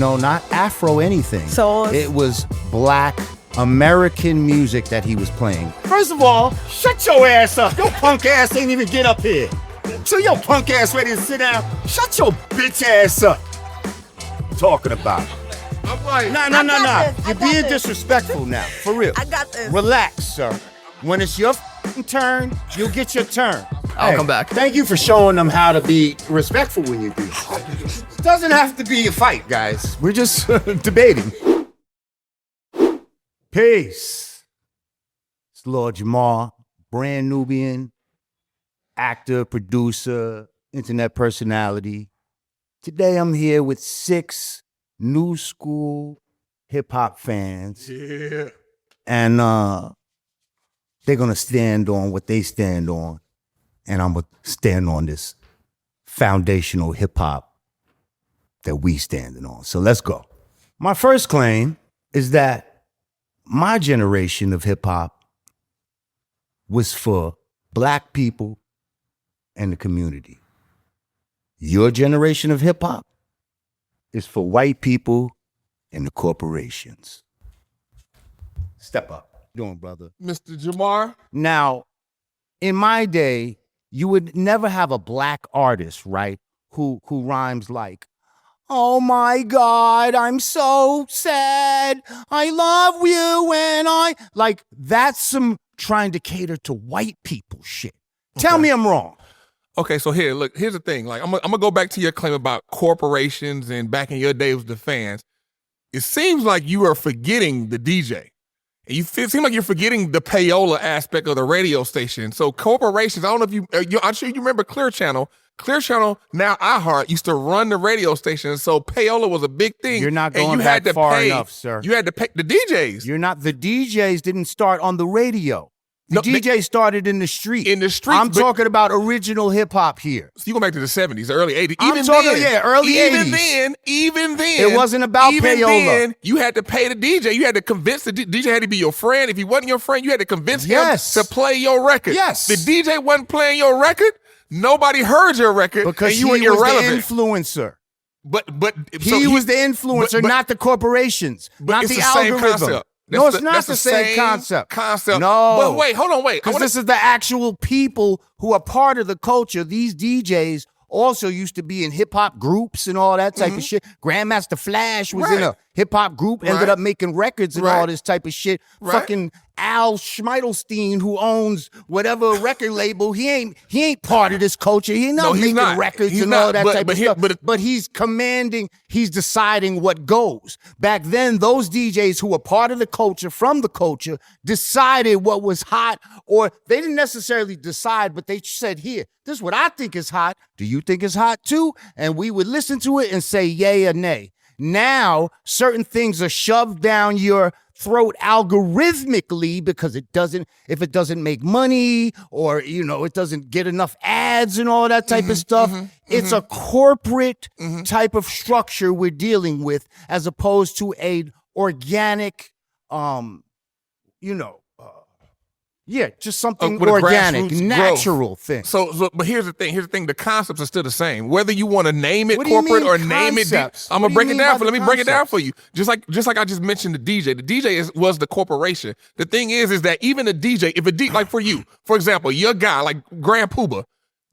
No, not Afro anything. So it was Black American music that he was playing. First of all, shut your ass up. Your punk ass ain't even get up here. So your punk ass ready to sit down? Shut your bitch ass up. Talking about. All right. Nah. You're being disrespectful now. For real. I got this. Relax, sir. When it's your turn, you'll get your turn. I'll come back. Thank you for showing them how to be respectful when you do. It doesn't have to be a fight, guys. We're just debating. Peace. It's Lord Jamar, Brand Nubian, actor, producer, internet personality. Today I'm here with 6 new school hip-hop fans. Yeah. And they're gonna stand on what they stand on. And I'm gonna stand on this foundational hip-hop that we standing on. So let's go. My first claim is that my generation of hip-hop was for Black people and the community. Your generation of hip-hop is for white people and the corporations. Step up. How you doing, brother? Mr. Jamar? Now, in my day, you would never have a Black artist, right, who rhymes like, "Oh my God, I'm so sad. I love you and I..." Like, that's some trying to cater to white people shit. Tell me I'm wrong. Okay, so here's the thing. Like, I'm gonna go back to your claim about corporations and back in your day with the fans. It seems like you are forgetting the DJ. And it seems like you're forgetting the payola aspect of the radio station. So corporations, I don't know if I'm sure you remember Clear Channel. Clear Channel, now iHeart, used to run the radio station. So payola was a big thing. You're not and going you back had to far pay, enough, sir. You had to pay the DJs. The DJs didn't start on the radio. The DJ started in the street. In the streets. I'm talking about original hip hop here. So you go back to the 70s, the early 80s. I'm talking, early 80s. Even then. It wasn't about even payola. Then, you had to pay the DJ. You had to convince the DJ had to be your friend. If he wasn't your friend, you had to convince him to play your record. Yes. The DJ wasn't playing your record. Nobody heard your record because and you were he was irrelevant. the influencer. But he was the influencer, not the corporations, not the algorithm. Same concept. No, it's not the same concept. No. But wait, hold on, Because this is the actual people who are part of the culture. These DJs also used to be in hip-hop groups and all that type of shit. Grandmaster Flash was in a hip-hop group, ended up making records and all this type of shit. Fucking Al Schmeidelstein, who owns whatever record label, he ain't part of this culture. He's not making records and all that type of stuff. But he's commanding, he's deciding what goes. Back then, those DJs who were part of the culture, from the culture, decided what was hot, or they didn't necessarily decide, but they said, here, this is what I think is hot. Do you think it's hot too? And we would listen to it and say yay or nay. Now, certain things are shoved down your throat algorithmically because if it doesn't make money, or, it doesn't get enough ads and all that type of stuff. It's a corporate type of structure we're dealing with, as opposed to a organic, just something organic, natural thing. So, but here's the thing. The concepts are still the same. Whether you want to name it corporate or name it, I'm gonna break it down. Let me break it down for you. Just like I just mentioned the DJ. The DJ was the corporation. The thing is that even a DJ, like for you, for example, your guy like Grand Puba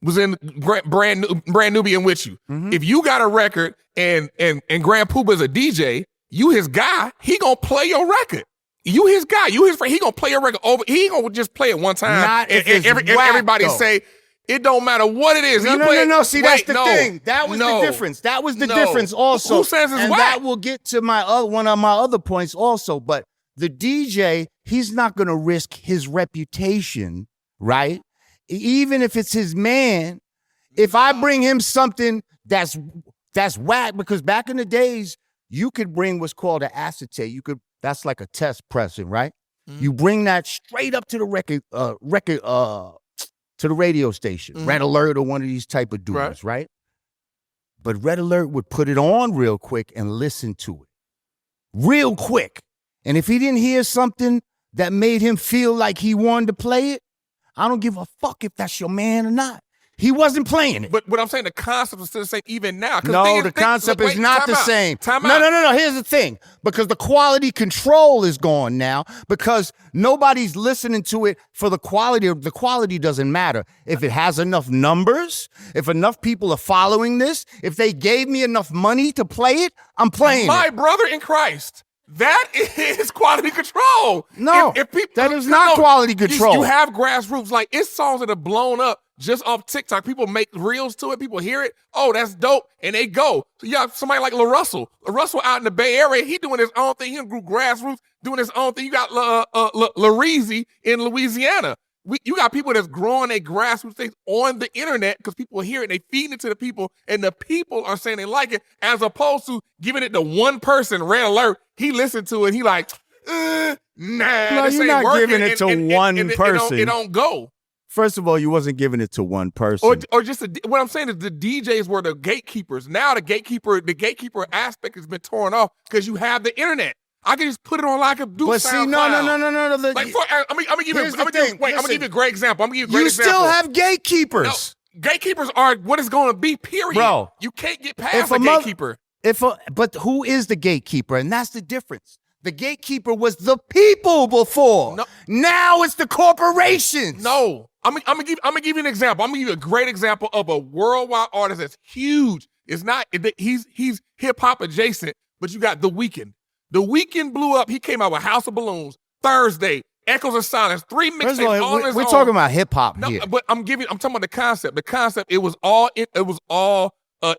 was in Brand Nubian with you. If you got a record and Grand Puba is a DJ, you his guy, he gonna play your record. You his guy, you his friend. He gonna play your record over. He ain't gonna just play it one time and everybody say it don't matter what it is. No. See, that's the thing. That was the difference. That was the difference also. Who says it's and whack? That will get to one of my other points also. But the DJ, he's not gonna risk his reputation, right? Even if it's his man. If I bring him something that's whack, because back in the days, you could bring what's called an acetate. That's like a test pressing, right? You bring that straight up to the record, to the radio station, Red Alert or one of these type of dudes, right? But Red Alert would put it on real quick and listen to it real quick. And if he didn't hear something that made him feel like he wanted to play it, I don't give a fuck if that's your man or not. He wasn't playing it. But what I'm saying, the concept is still the same even now. No, the concept is not the same. Time No, out. no. Here's the thing. Because the quality control is gone now. Because nobody's listening to it for the quality. The quality doesn't matter. If it has enough numbers, if enough people are following this, if they gave me enough money to play it, I'm playing My it. brother in Christ. That is quality control. No, if people, that is not quality control. You have grassroots. Like, it's songs that have blown up just off TikTok. People make reels to it. People hear it. Oh, that's dope. And they go. So you have somebody like LaRussell. LaRussell out in the Bay Area, he doing his own thing. He grew grassroots, doing his own thing. You got Lareezy in Louisiana. You got people that's growing their grassroots things on the internet because people hear it, they feed it to the people, and the people are saying they like it, as opposed to giving it to one person, red alert. He listened to it, he like, nah, No, this you're ain't not working. giving it to one person. It don't go. First of all, you wasn't giving it to one person. Or just what I'm saying is the DJs were the gatekeepers. Now the gatekeeper aspect has been torn off because you have the internet. I can just put it on like a do. But see, no. Like I'm gonna give you a great example. You still have gatekeepers. No, gatekeepers are what it's going to be. Period. Bro, you can't get past a gatekeeper. But who is the gatekeeper? And that's the difference. The gatekeeper was the people before. No. Now it's the corporations. No, I'm gonna give you an example. I'm gonna give you a great example of a worldwide artist that's huge. It's not he's hip hop adjacent, but you got The Weeknd. The Weeknd blew up. He came out with House of Balloons, Thursday, Echoes of Silence, 3 mixtapes all on his own. We're talking about hip hop here. But I'm talking about the concept. The concept, it was all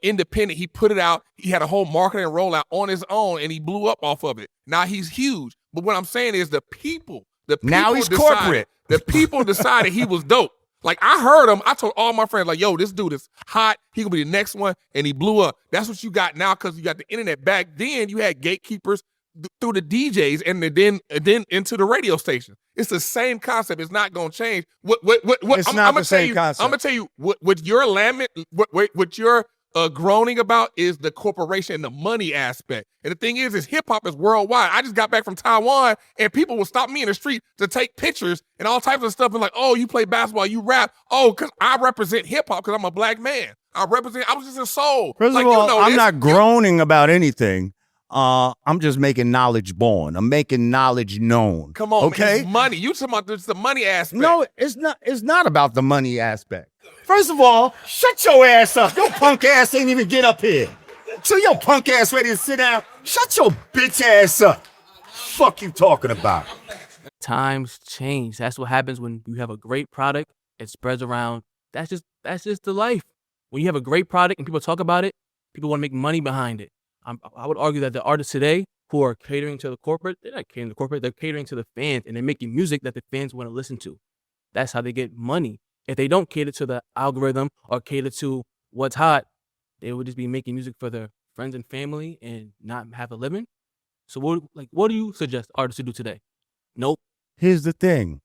independent. He put it out. He had a whole marketing rollout on his own, and he blew up off of it. Now he's huge. But what I'm saying is the people now he's corporate. The people decided he was dope. Like, I heard him. I told all my friends, like, yo, this dude is hot. He gonna be the next one. And he blew up. That's what you got now because you got the internet. Back then, you had gatekeepers through the DJs and then into the radio station. It's the same concept. It's not gonna change. It's not the same concept. I'm gonna tell you what your lament, what you're groaning about is the corporation and the money aspect. And the thing is hip hop is worldwide. I just got back from Taiwan and people will stop me in the street to take pictures and all types of stuff and like, oh, you play basketball, you rap. Oh, because I represent hip hop because I'm a black man. I was just in soul. First of all, I'm not groaning about anything. I'm just making knowledge born. I'm making knowledge known. Come on, okay? Man, it's money. You talking about the money aspect. No, it's not. It's not about the money aspect. First of all, shut your ass up. Your punk ass ain't even get up here. So your punk ass ready to sit down? Shut your bitch ass up. Fuck you talking about? Times change. That's what happens when you have a great product. It spreads around. That's just the life. When you have a great product and people talk about it, people want to make money behind it. I would argue that the artists today who are catering to the corporate, they're not catering to the corporate, they're catering to the fans, and they're making music that the fans want to listen to. That's how they get money. If they don't cater to the algorithm or cater to what's hot, they would just be making music for their friends and family and not have a living. So what do you suggest artists to do today? Nope. Here's the thing.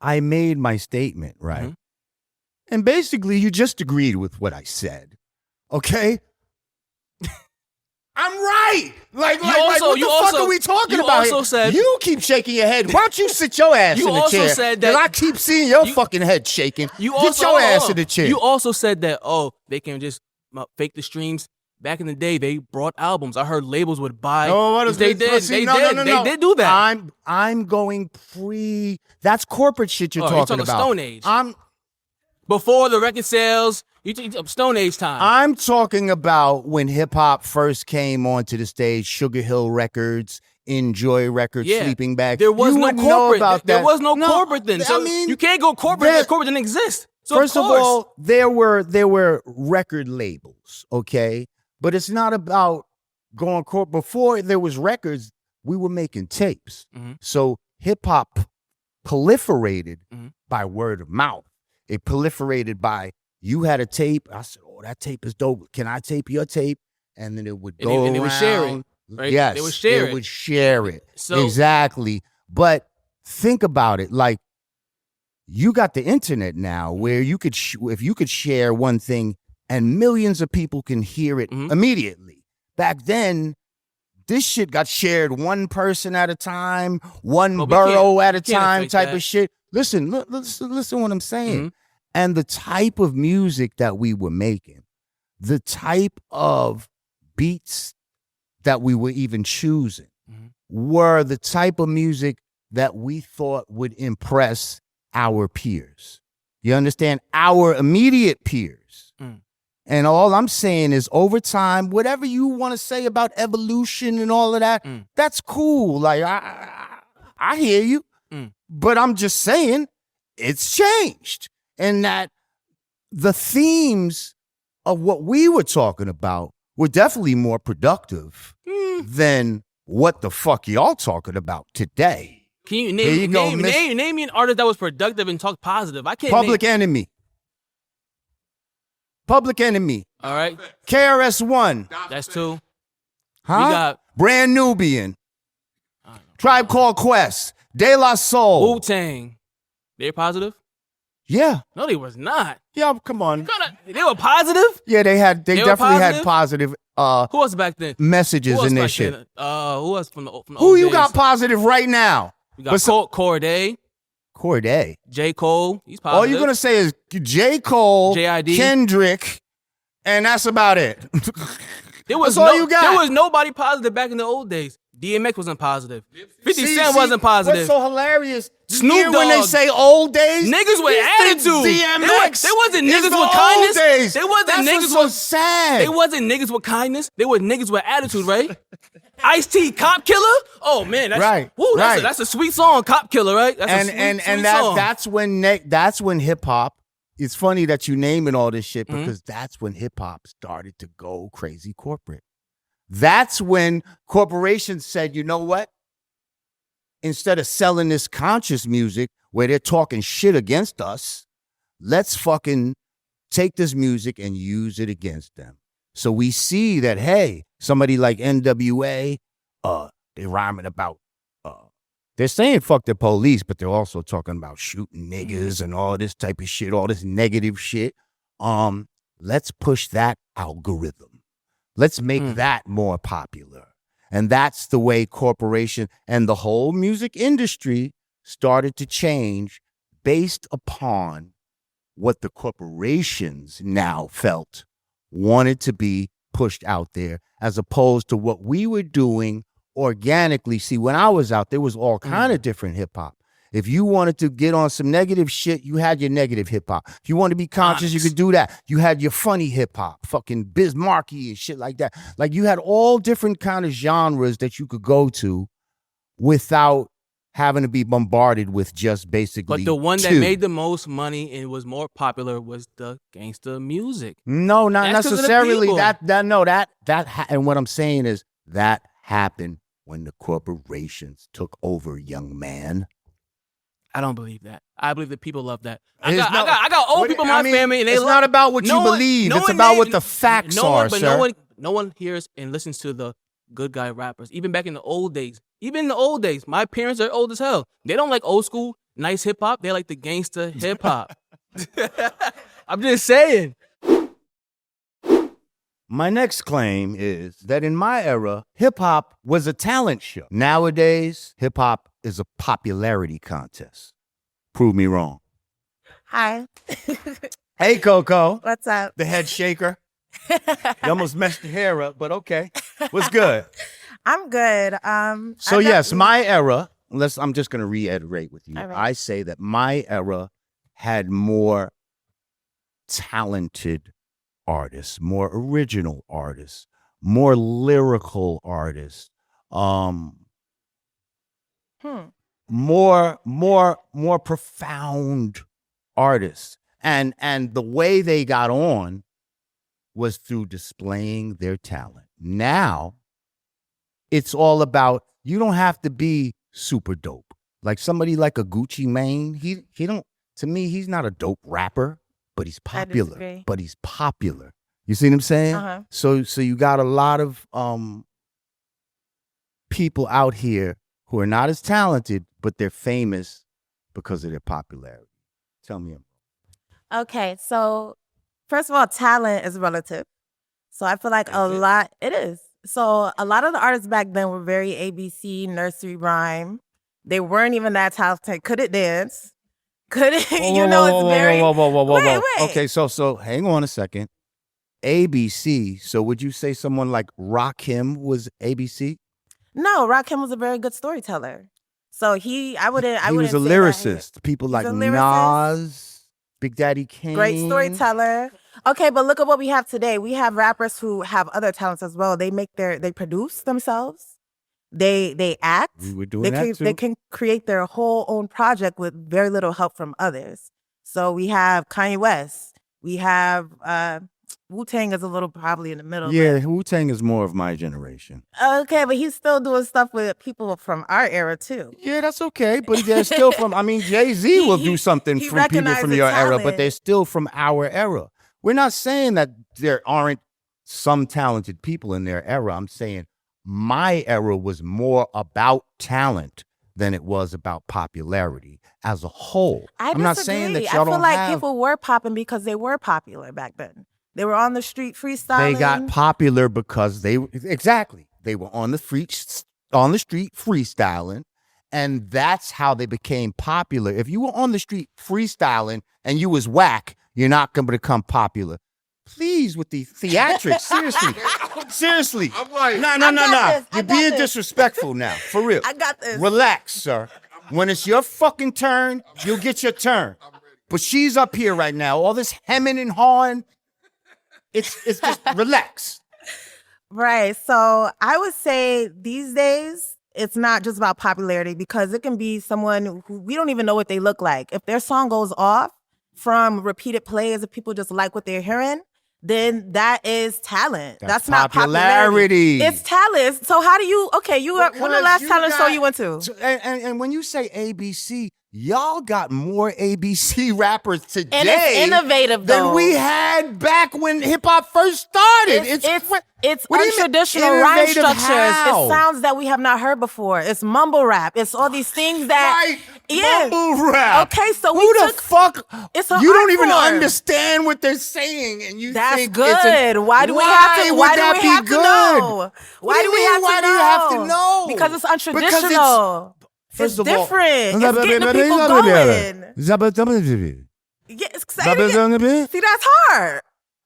I made my statement, right? Mm-hmm. And basically you just agreed with what I said. Okay? I'm right. Like what the fuck are we talking about also here? said, you keep shaking your head. Why don't you sit your ass in the also chair? said that I keep seeing your fucking head shaking. Get your ass in the chair. You also said that, they can just fake the streams. Back in the day, they brought albums. I heard labels would buy. Oh, what is they this? did. No. They did do that. I'm going That's corporate shit you're talking about. Stone Age. Before the record sales. You Stone Age time. I'm talking about when hip hop first came onto the stage. Sugar Hill Records, Enjoy Records, Sleeping Bag. There was no corporate. There was no corporate then. So I mean, you can't go corporate. That corporate didn't exist. So first of all, there were record labels, okay, but it's not about going corporate. Before there was records, we were making tapes. Mm-hmm. So hip hop proliferated by word of mouth. It proliferated by. You had a tape. I said, "Oh, that tape is dope. Can I tape your tape?" And then it would go around. And they would share it. Right? Yes, they would share it. So, exactly. But think about it. Like, you got the internet now, where you could, if you could share one thing, and millions of people can hear it immediately. Back then, this shit got shared one person at a time, one borough at a time, type of shit. Listen what I'm saying. And the type of music that we were making, the type of beats that we were even choosing were the type of music that we thought would impress our peers. You understand? Our immediate peers. And all I'm saying is over time, whatever you want to say about evolution and all of that, that's cool. Like, I hear you. But I'm just saying it's changed. And that the themes of what we were talking about were definitely more productive than what the fuck y'all talking about today. Can you name me an artist that was productive and talk positive? I can't. Public Enemy. Public Enemy. All right. KRS-One. That's 2. Huh? We got Brand Nubian. Tribe Called Quest. De La Soul. Wu-Tang. They're positive? Yeah. No, they was not. Yeah, come on. They were positive? Yeah, they definitely had positive who else back then? Messages in their shit. Who else from the Who old you days? got positive right now? We got Corday. Corday. J. Cole. He's positive. All you're gonna say is J. Cole, J.I.D. Kendrick, and that's about it. That's all you got. There was nobody positive back in the old days. DMX wasn't positive. 50 Cent wasn't positive. What's so hilarious? Snoop Dogg. When they say old days, niggas with attitude. DMX. They wasn't niggas the with kindness. Days. They wasn't That's niggas so with sad. They wasn't niggas with kindness. They were niggas with attitude, right? Ice-T, Cop Killer. Oh man, that's right. Woo, that's a sweet song, Cop Killer, right? That's a sweet song. That's when hip hop. It's funny that you naming all this shit because that's when hip hop started to go crazy corporate. That's when corporations said, you know what? Instead of selling this conscious music where they're talking shit against us, let's fucking take this music and use it against them. So we see that, hey, somebody like NWA, they're rhyming about, they're saying fuck the police, but they're also talking about shooting niggas and all this type of shit, all this negative shit. Let's push that algorithm. Let's make that more popular. And that's the way corporation and the whole music industry started to change based upon what the corporations now felt wanted to be pushed out there as opposed to what we were doing organically. See, when I was out, there was all kind of different hip hop. If you wanted to get on some negative shit, you had your negative hip hop. If you wanted to be conscious, you could do that. You had your funny hip hop, fucking Biz Markie and shit like that. Like you had all different kind of genres that you could go to without having to be bombarded with just basically But the one that made the most money and was more popular was the gangsta music. No, not That's 'cause of the necessarily. people. And what I'm saying is that happened when the corporations took over, young man. I don't believe that. I believe that people love that. I It's got old people in my family, and they it's love. not about what you believe. It's about what the facts are, sir. No one hears and listens to the good guy rappers. Even back in the old days. Even in the old days, my parents are old as hell. They don't like old school, nice hip hop. They like the gangsta hip hop. I'm just saying. My next claim is that in my era, hip hop was a talent show. Nowadays, hip hop is a popularity contest. Prove me wrong. Hi. Hey, Coco. What's up? The head shaker. You almost messed your hair up, but okay. What's good? I'm good. So yes, my era, I'm just going to reiterate with you. All right. I say that my era had more talented artists, more original artists, more lyrical artists, more profound artists. And the way they got on was through displaying their talent. Now, it's all about, you don't have to be super dope. Like somebody like a Gucci Mane, he don't, to me, he's not a dope rapper, but he's popular. disagree. But he's popular. You see what I'm saying? Uh-huh. So you got a lot of people out here who are not as talented, but they're famous because of their popularity. Tell me. Okay, so first of all, talent is relative. So I feel like it is. So a lot of the artists back then were very ABC, nursery rhyme. They weren't even that talented, couldn't dance. Couldn't you know it's very wait. Okay, so hang on a second. ABC. So would you say someone like Rakim was ABC? No, Rakim was a very good storyteller. So he was a lyricist. People like Nas, Big Daddy Kane. Great storyteller. Okay, but look at what we have today. We have rappers who have other talents as well. They produce themselves. They act. We were doing that too. They can create their whole own project with very little help from others. So we have Kanye West. We have Wu-Tang is a little probably in the middle. Yeah, Wu-Tang is more of my generation. Okay, but he's still doing stuff with people from our era too. Yeah, that's okay. But they're still from, Jay-Z will do something from people from your era, but they're still from our era. We're not saying that there aren't some talented people in their era. I'm saying my era was more about talent than it was about popularity as a whole. I'm not saying that y'all don't have... I feel like people were popping because they were popular back then. They were on the street freestyling. They got popular because they were on the street freestyling, and that's how they became popular. If you were on the street freestyling and you was whack, you're not going to become popular. Please, with the theatrics, seriously. I'm like, no. You're being disrespectful now, for real. I got this. Relax, sir. When it's your fucking turn, you'll get your turn. But she's up here right now, all this hemming and hawing. It's just relax. Right. So I would say these days, it's not just about popularity because it can be someone who we don't even know what they look like. If their song goes off from repeated plays, if people just like what they're hearing, then that is talent. That's not popularity. It's talent. So how do you, when the last talent show you went to? And when you say ABC, y'all got more ABC rappers today. And it's innovative, than we had back when hip hop first started. It's untraditional rhyme structures. It's sounds that we have not heard before. It's mumble rap. It's all these things that mumble rap. Okay, so who the fuck? It's you don't even understand what they're saying, and you that's think good. Why do we have to? Why do we have to know? Why do you have to know? Because it's untraditional. It's different. It's getting the people going. See, that's hard.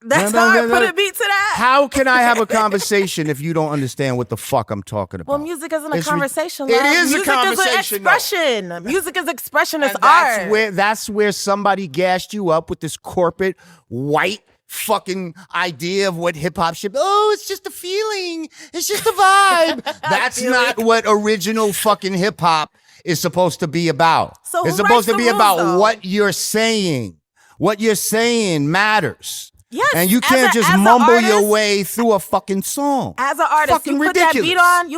That's hard. Put a beat to that. How can I have a conversation if you don't understand what the fuck I'm talking about? Well, music isn't a conversation. It is a conversation. Music is expression. Music is expression. It's art. That's where somebody gassed you up with this corporate white fucking idea of what hip hop should be. Oh, it's just a feeling. It's just a vibe. That's not what original fucking hip hop is supposed to be about. So it's supposed to be about what you're saying. What you're saying matters. Yes, and you can't just mumble your way through a fucking song. As an artist, fucking you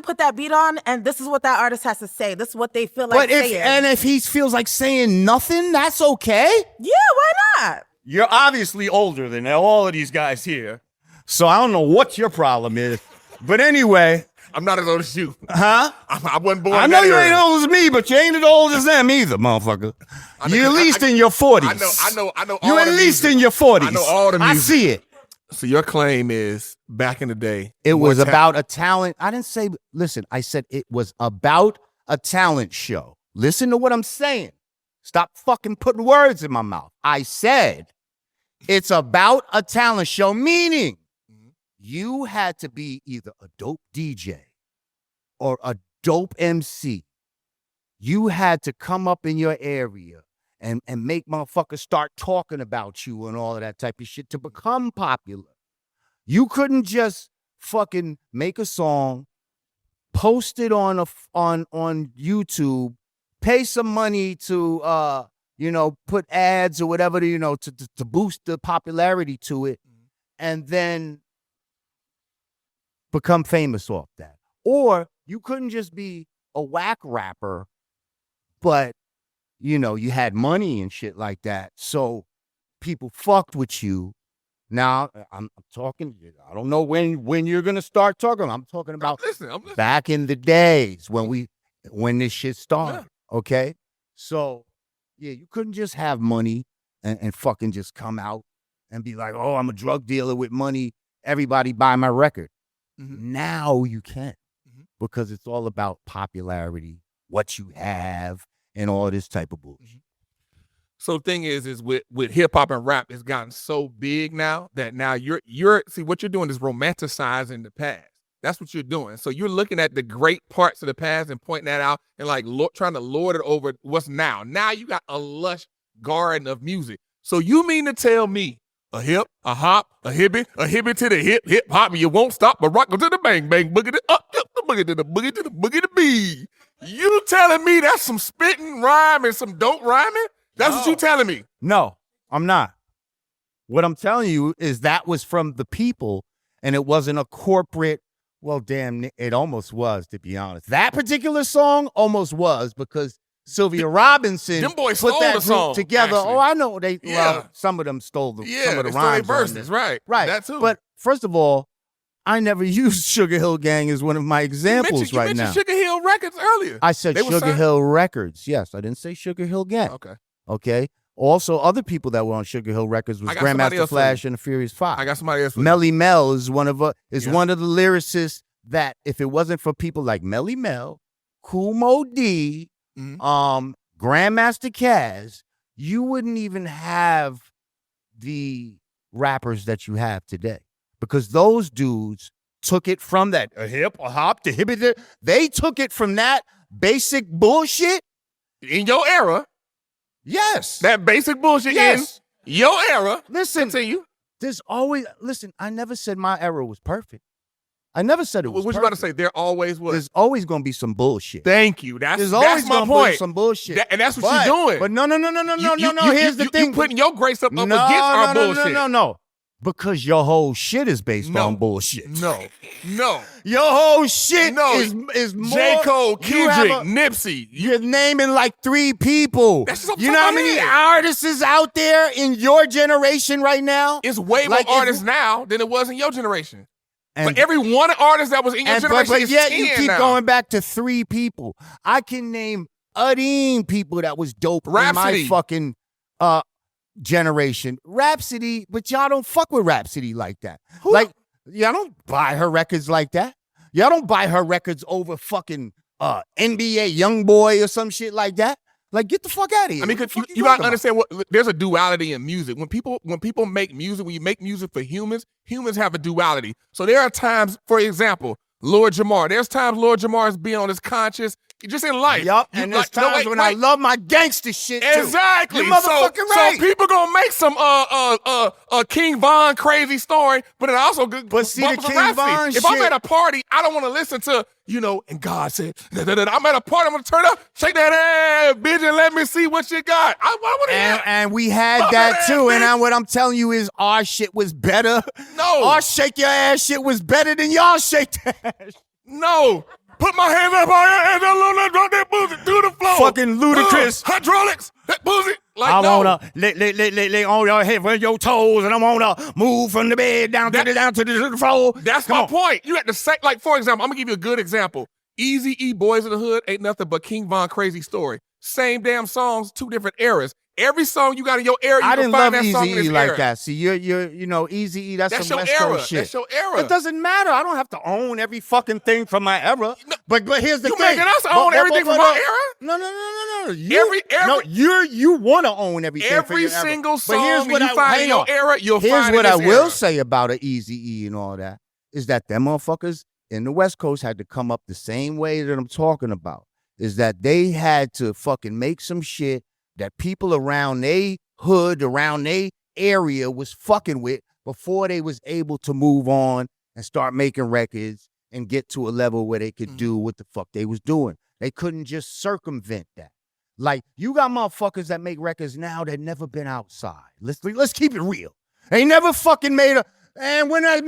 put that beat on, and this is what that artist has to say. This is what they feel like saying. And if he feels like saying nothing, that's okay. Yeah, why not? You're obviously older than all of these guys here, so I don't know what your problem is. But anyway, I'm not as old as you. Huh? I wasn't born. I know you ain't old as me, but you ain't as old as them either, motherfucker. You're at least in your 40s. I know. You're at least in your 40s. I know all the music. I see it. So your claim is back in the day, it was about a talent. I didn't say. Listen, I said it was about a talent show. Listen to what I'm saying. Stop fucking putting words in my mouth. I said it's about a talent show, meaning you had to be either a dope DJ or a dope MC. You had to come up in your area and make motherfuckers start talking about you and all of that type of shit to become popular. You couldn't just fucking make a song, post it on YouTube, pay some money to put ads or whatever to boost the popularity to it, and then become famous off that. Or you couldn't just be a whack rapper, but you had money and shit like that, so people fucked with you. Now I'm talking. I don't know when you're gonna start talking. I'm talking about back in the days when this shit started. Yeah. Okay, so yeah, you couldn't just have money and fucking just come out and be like, oh, I'm a drug dealer with money. Everybody buy my record. Mm-hmm. Now you can, because it's all about popularity, what you have, and all this type of bullshit. So the thing is with hip hop and rap, it's gotten so big now that now you're see what you're doing is romanticizing the past. That's what you're doing. So you're looking at the great parts of the past and pointing that out and like trying to lord it over what's now. Now you got a lush garden of music. So you mean to tell me a hip, a hop, a hippie to the hip hop, and you won't stop but rock to the bang bang boogie to up the boogie to the boogie to the boogie to be. You telling me that's some spitting rhyme and some dope rhyming? That's what you telling me. No, I'm not. What I'm telling you is that was from the people, and it wasn't a corporate. Well, damn, it almost was, to be honest. That particular song almost was because Sylvia Robinson them boys put stole that the group song together. actually. Oh, I know they. Yeah. Well, some of them stole the Yeah, some of the they stole their rhymes on verses, there. right? Right. That too. But first of all, I never used Sugar Hill Gang as one of my examples you right mentioned now. Sugar Hill Records earlier. I said They were Sugar signed- Hill Records. Yes, I didn't say Sugar Hill Gang. Okay. Also, other people that were on Sugar Hill Records was I got somebody Grandmaster else for Flash you. and the Furious Five. I got somebody else. Melly Mel is one of the lyricists that if it wasn't for people like Melly Mel, Kool Mo D, Grandmaster Caz, you wouldn't even have the rappers that you have today. Because those dudes took it from that a hip, a hop, the hippie. They took it from that basic bullshit. In your era, Yes. that basic bullshit Yes. in your era. Listen, Continue. there's always, listen, I never said my era was perfect. I never said it was What you perfect. about to say? There always was. There's always going to be some bullshit. Thank you. There's always that's my gonna point. be some bullshit. And that's what you're doing. But no. Here's the thing. You putting your grace up no, against our bullshit. No. Because your whole shit is based No. on bullshit. No. Your whole shit No. is more. J. Cole, you have Kendrick, Nipsey. You're naming like 3 people. That's just off you the know top how of my many head. artists is out there in your generation right now? It's way Like, more if- artists now than it was in your generation. And, But every one artist that was in your generation but is yet 10 you keep now. going back to 3 people. I can name people that was dope Rhapsody. in my fucking generation. Rhapsody, but y'all don't fuck with Rhapsody like that. Who? Like, y'all don't buy her records like that. Y'all don't buy her records over fucking NBA Youngboy or some shit like that. Like, get the fuck out of here. I mean, What the cause fuck you talking gotta understand there's a duality in music. When people make music, when you make music for humans have a duality. So there are times, for example, Lord Jamar. There's times Lord Jamar is being on his conscious, just in life. Yup, You and there's like- no, times wait, when I wait. love my gangster shit too. Exactly. You motherfucking right. So people gonna make some King Von crazy story, but it also good. But see, the bump some King Rhapsody. Von If I'm shit- at a party, I don't want to listen to and God said, I'm at a party, I'm gonna turn up, shake that ass, bitch, and let me see what you got. I want to hear. And we had that too. And what I'm telling you is our shit was better. No. Our shake your ass shit was better than y'all shake that ass. No. Put my hands up on your hands, drop that pussy to the floor. Fucking ludicrous. Hydraulics, that pussy. Like, I no. wanna lay on your head with your toes, and I wanna move from the bed down to the floor. That's Come my on. point. You have to say, like, for example, I'm gonna give you a good example. Eazy-E, Boys in the Hood, ain't nothing but King Von crazy story. Same damn songs, 2 different eras. Every song you got in your era, you I can didn't find love that song in Eazy-E this like era. that. See, you're Eazy-E. That's That's some your West era. Coast shit. That's your era. It doesn't matter. I don't have to own every fucking thing from my era. But here's the You thing. making us own everything from our era? No. You want to own everything for Every your era. single But song here's what you find in your era, you'll Here's find in what I this will era. say about an Eazy-E and all that is that them motherfuckers in the West Coast had to come up the same way that I'm talking about. Is that they had to fucking make some shit that people around they hood, around they area was fucking with before they was able to move on and start making records and get to a level where they could do what the fuck they was doing. They couldn't just circumvent that. Like, you got motherfuckers that make records now that never been outside. Let's keep it real. They never fucking made and when I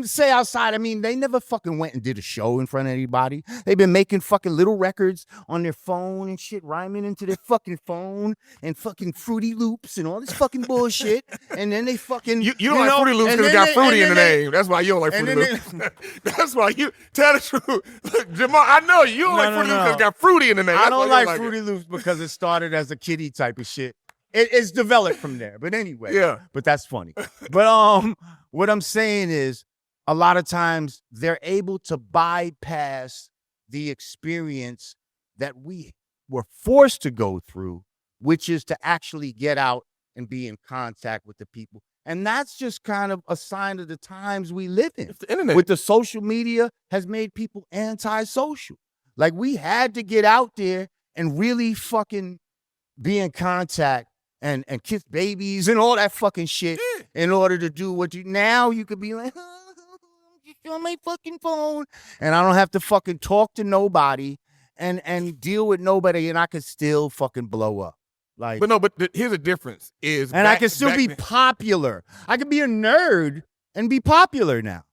say outside, I mean, they never fucking went and did a show in front of anybody. They've been making fucking little records on their phone and shit, rhyming into their fucking phone and fucking Fruity Loops and all this fucking bullshit. And then they fucking... You don't like Fruity Loops because it got fruity in the name. That's why you don't like Fruity Loops. That's why you... Tell the truth. Look, Jamar, I know you don't like Fruity Loops because it got fruity in the name. I That's don't why you like Fruity Loops because it started as a kiddie type of shit. It's developed from there. But anyway. Yeah. But that's funny. But what I'm saying is a lot of times they're able to bypass the experience that we were forced to go through which is to actually get out and be in contact with the people. And that's just kind of a sign of the times we live in. It's the internet. With the social media has made people antisocial. Like, we had to get out there and really fucking be in contact and kiss babies and all that fucking shit in order to do what you, now you could be like, I'm just on my fucking phone and I don't have to fucking talk to nobody and deal with nobody, and I could still fucking blow up. Like, but here's the difference is, and I can still be popular. I could be a nerd and be popular now.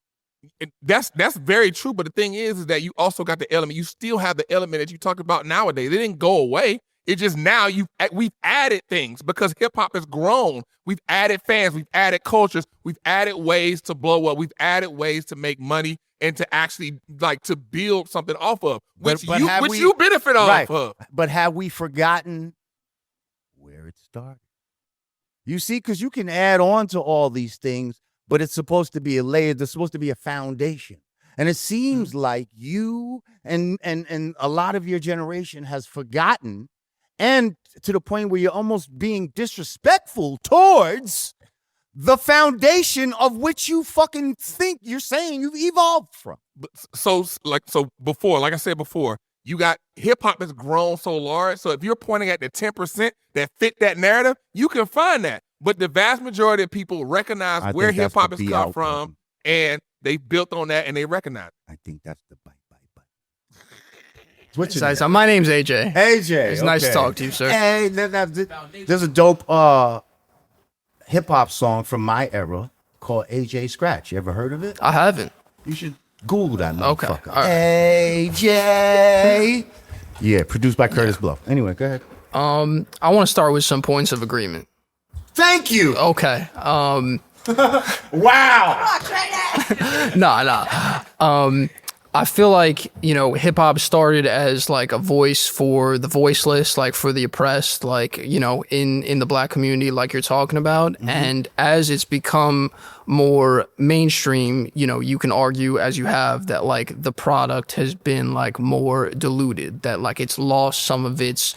That's very true. But the thing is that you also got the element. You still have the element that you talk about nowadays. It didn't go away. It's just now we've added things because hip hop has grown. We've added fans. We've added cultures. We've added ways to blow up. We've added ways to make money and to actually like to build something off of, which you benefit off of. But have we forgotten where it started? You see, because you can add on to all these things, but it's supposed to be a layer. There's supposed to be a foundation. And it seems like you and a lot of your generation has forgotten, and to the point where you're almost being disrespectful towards the foundation of which you fucking think you're saying you've evolved from. So before, like I said before, you got hip hop has grown so large. So if you're pointing at the 10% that fit that narrative, you can find that. But the vast majority of people recognize where hip hop has come from, and they built on that and they recognize it. I think that's the bite. My name's AJ. AJ. It's nice to talk to you, sir. Hey, there's a dope hip hop song from my era called AJ Scratch. You ever heard of it? I haven't. You should Google that motherfucker. Okay. AJ. Yeah, produced by Curtis Blow. Anyway, go ahead. I want to start with some points of agreement. Thank you. Okay. Wow. Nah. I feel like, hip hop started as like a voice for the voiceless, like for the oppressed, like, in the black community, like you're talking about. Mm-hmm. And as it's become more mainstream, you can argue, as you have, that like the product has been like more diluted, that like it's lost some of its,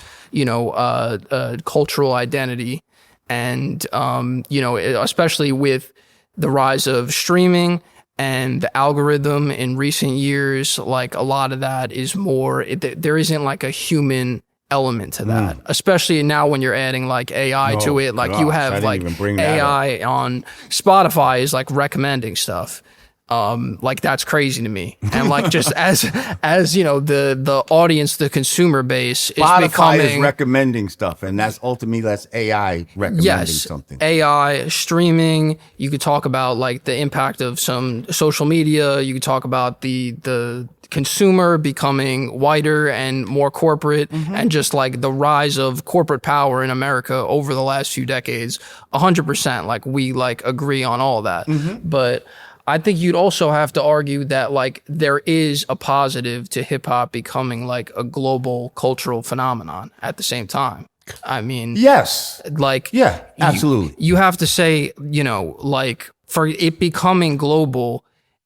cultural identity. And, especially with the rise of streaming and the algorithm in recent years, like a lot of that is more, there isn't like a human element to that, especially now when you're adding like AI to it. Like you have like AI on Spotify is like recommending stuff. Like that's crazy to me. And like just as the audience, the consumer base is Spotify is recommending stuff, and that's AI recommending something. AI streaming. You could talk about like the impact of some social media. You could talk about the consumer becoming whiter and more corporate, and just like the rise of corporate power in America over the last few decades. 100%. Like we like agree on all that, but I think you'd also have to argue that like there is a positive to hip hop becoming like a global cultural phenomenon at the same time. I mean, yes, like, yeah, absolutely. You have to say, like for it becoming global,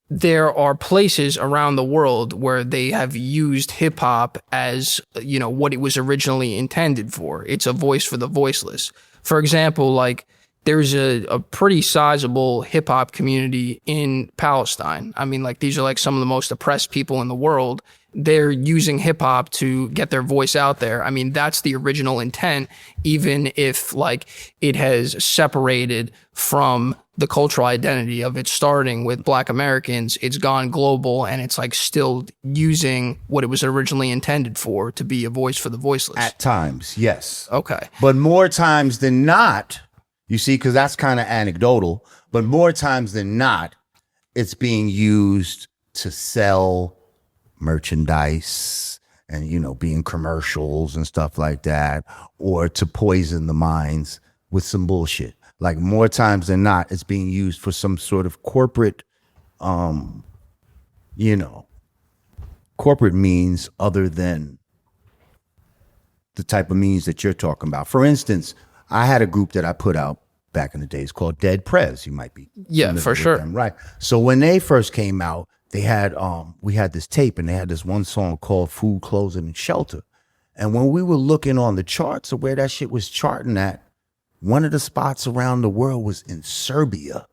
there are places around the world where they have used hip hop as, what it was originally intended for. It's a voice for the voiceless. For example, like, there's a pretty sizable hip hop community in Palestine. I mean, like these are like some of the most oppressed people in the world. They're using hip hop to get their voice out there. I mean, that's the original intent, even if like it has separated from the cultural identity of it starting with Black Americans. It's gone global and it's like still using what it was originally intended for, to be a voice for the voiceless. At times, yes. Okay. But more times than not, you see, because that's kind of anecdotal, but more times than not, it's being used to sell merchandise and, be in commercials and stuff like that, or to poison the minds with some bullshit. Like more times than not, it's being used for some sort of corporate, corporate means other than the type of means that you're talking about. For instance, I had a group that I put out back in the days called Dead Prez. You might be for sure. Them, right? So when they first came out, they had we had this tape, and they had this one song called "Food, Clothing, and Shelter," And when we were looking on the charts of where that shit was charting at, one of the spots around the world was in Serbia,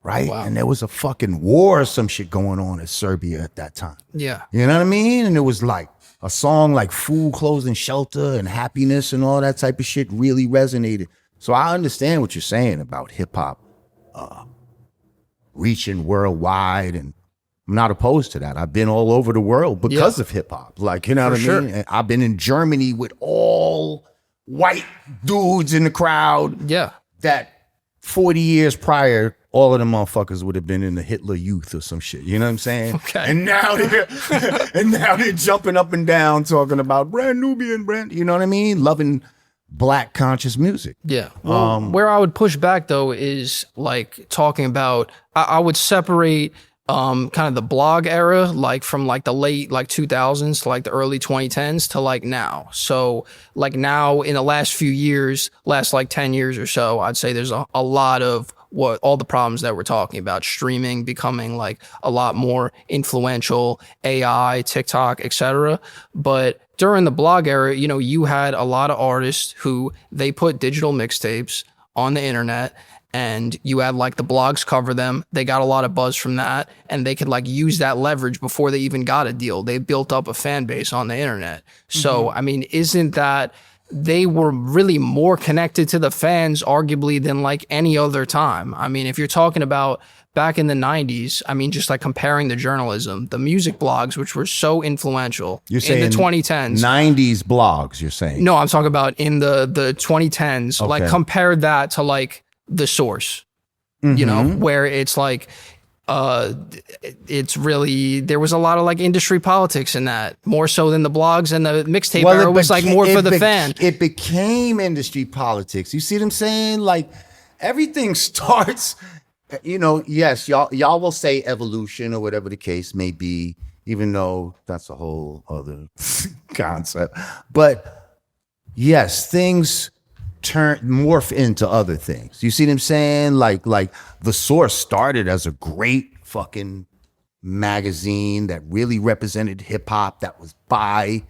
right? Wow. And there was a fucking war or some shit going on in Serbia at that time. Yeah. You know what I mean? And it was like a song like Food, Clothes, and Shelter and Happiness and all that type of shit really resonated. So I understand what you're saying about hip hop reaching worldwide, and I'm not opposed to that. I've been all over the world because of hip hop. Like, you know what I mean? And I've been in Germany with all white dudes in the crowd. Yeah. That 40 years prior, all of them motherfuckers would have been in the Hitler Youth or some shit. You know what I'm saying? Okay. And now they're jumping up and down talking about Brand Nubian, you know what I mean? Loving black conscious music. Yeah. Well, where I would push back though is like talking about, I would separate kind of the blog era, like from like the late like 2000s to like the early 2010s to like now. So like now in the last few years, last like 10 years or so, I'd say there's a lot of what all the problems that we're talking about, streaming becoming like a lot more influential, AI, TikTok, etc. But during the blog era, you know, you had a lot of artists who they put digital mixtapes on the internet, and you had like the blogs cover them. They got a lot of buzz from that, and they could like use that leverage before they even got a deal. They built up a fan base on the internet. So, I mean, isn't that they were really more connected to the fans arguably than like any other time? I mean, if you're talking about back in the 90s, I mean, just like comparing the journalism, the music blogs, which were so influential You're saying in the 2010s. 90s blogs, you're saying? No, I'm talking about in the 2010s, like compare that to like The Source, you know, where it's like, it's really, there was a lot of like industry politics in that, more so than the blogs, and the mixtape era was like more for the fan. It became industry politics. You see what I'm saying? Like everything starts, you know, yes, y'all will say evolution or whatever the case may be, even though that's a whole other concept. But yes, things morph into other things. You see what I'm saying? Like The Source started as a great fucking magazine that really represented hip hop, that was by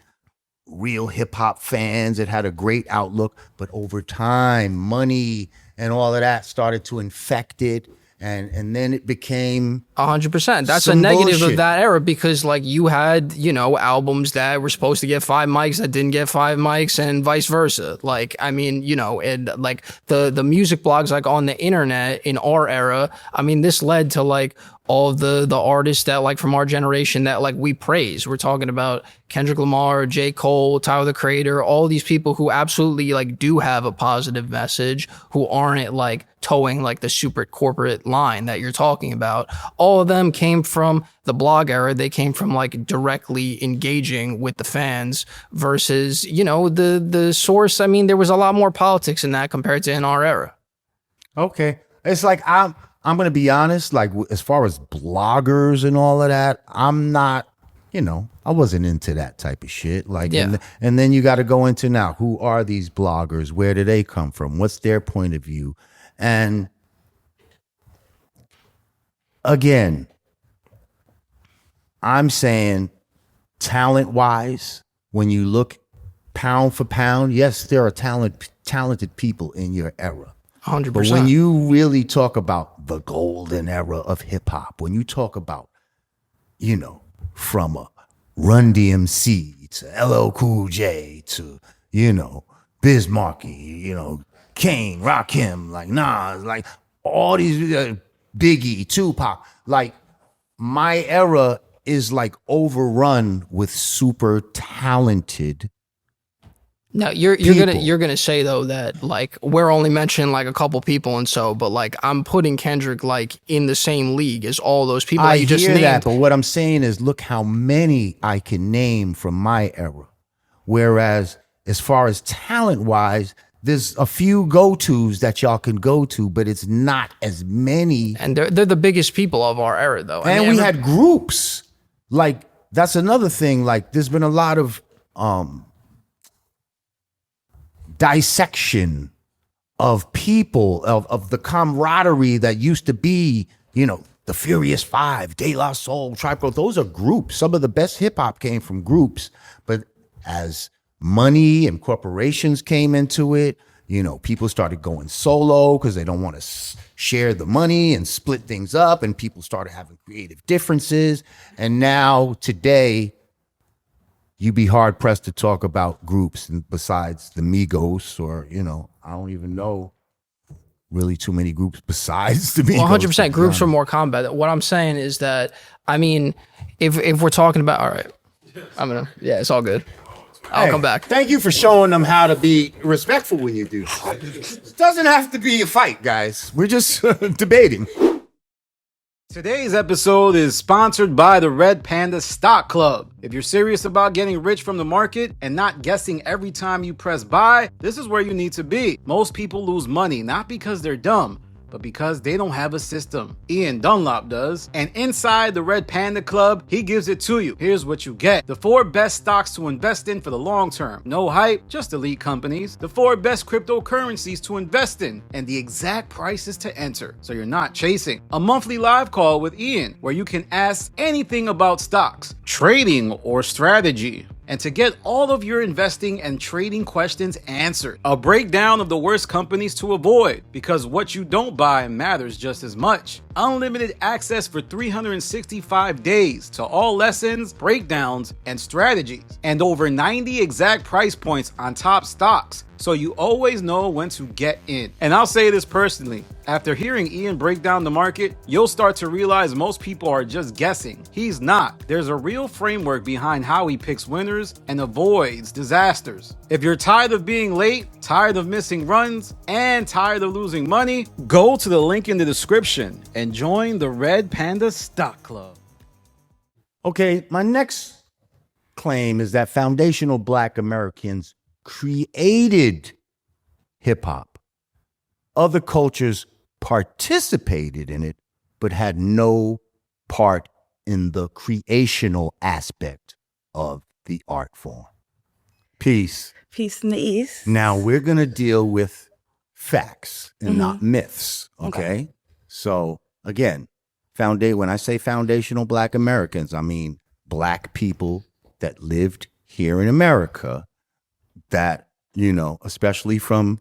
real hip hop fans. It had a great outlook, but over time, money and all of that started to infect it. And then it became 100%. That's a some negative bullshit. of that era, because like you had, you know, albums that were supposed to get 5 mics that didn't get 5 mics, and vice versa. Like, I mean, you know, and like the music blogs like on the internet in our era, I mean, this led to like all of the artists that like from our generation that like we praise. We're talking about Kendrick Lamar, J. Cole, Tyler the Creator, all these people who absolutely like do have a positive message, who aren't like towing like the super corporate line that you're talking about. All of them came from the blog era. They came from like directly engaging with the fans versus, you know, the Source. I mean, there was a lot more politics in that compared to in our era. okay. It's like I'm going to be honest, like as far as bloggers and all of that, I'm not, you know, I wasn't into that type of shit. Like, Yeah. and then you got to go into now, who are these bloggers? Where do they come from? What's their point of view? And again, I'm saying talent wise, when you look pound for pound, yes, there are talented people in your era. 100%. But when you really talk about the golden era of hip hop, when you talk about, you know, from a Run DMC to LL Cool J to, you know, Biz Markie, you know, Kane, Rakim, like Nas, like all these Biggie, Tupac, like my era is like overrun with super talented. Now you're gonna say though that like we're only mentioning like a couple people, and so, but like I'm putting Kendrick like in the same league as all those people I that you just hear named. that, but what I'm saying is, look how many I can name from my era. Whereas, as far as talent wise, there's a few go-tos that y'all can go to, but it's not as many. And they're the biggest people of our era though. And we had groups. Like, that's another thing. Like, there's been a lot of dissection of people, of the camaraderie that used to be, you know, the Furious Five, De La Soul, Tribe Called. Those are groups. Some of the best hip hop came from groups. But as money and corporations came into it. People started going solo because they don't want to share the money and split things up, and people started having creative differences. And now today, you'd be hard pressed to talk about groups besides the Migos, or I don't even know really too many groups besides the Migos. 100% groups for more combat. What I'm saying is that, I mean, if we're talking about, all right, it's all good. I'll come back. Thank you for showing them how to be respectful when you do. It doesn't have to be a fight, guys. We're just debating. Today's episode is sponsored by the Red Panda Stock Club. If you're serious about getting rich from the market and not guessing every time you press buy, this is where you need to be. Most people lose money not because they're dumb, but because they don't have a system. Ian Dunlop does. And inside the Red Panda Club, he gives it to you. Here's what you get. The 4 best stocks to invest in for the long term. No hype, just elite companies. The 4 best cryptocurrencies to invest in, and the exact prices to enter, so you're not chasing. A monthly live call with Ian, where you can ask anything about stocks, trading, or strategy. And to get all of your investing and trading questions answered. A breakdown of the worst companies to avoid, because what you don't buy matters just as much. Unlimited access for 365 days to all lessons, breakdowns, and strategies. And over 90 exact price points on top stocks, so you always know when to get in. And I'll say this personally, after hearing Ian break down the market, you'll start to realize most people are just guessing. He's not. There's a real framework behind how he picks winners and avoids disasters. If you're tired of being late, tired of missing runs, and tired of losing money, go to the link in the description and join the Red Panda Stock Club. Okay, my next claim is that foundational Black Americans created hip-hop. Other cultures participated in it, but had no part in the creational aspect of the art form. Peace. Peace in the East. Now we're going to deal with facts and not myths, okay? So again, when I say foundational Black Americans, I mean Black people that lived here in America that, especially from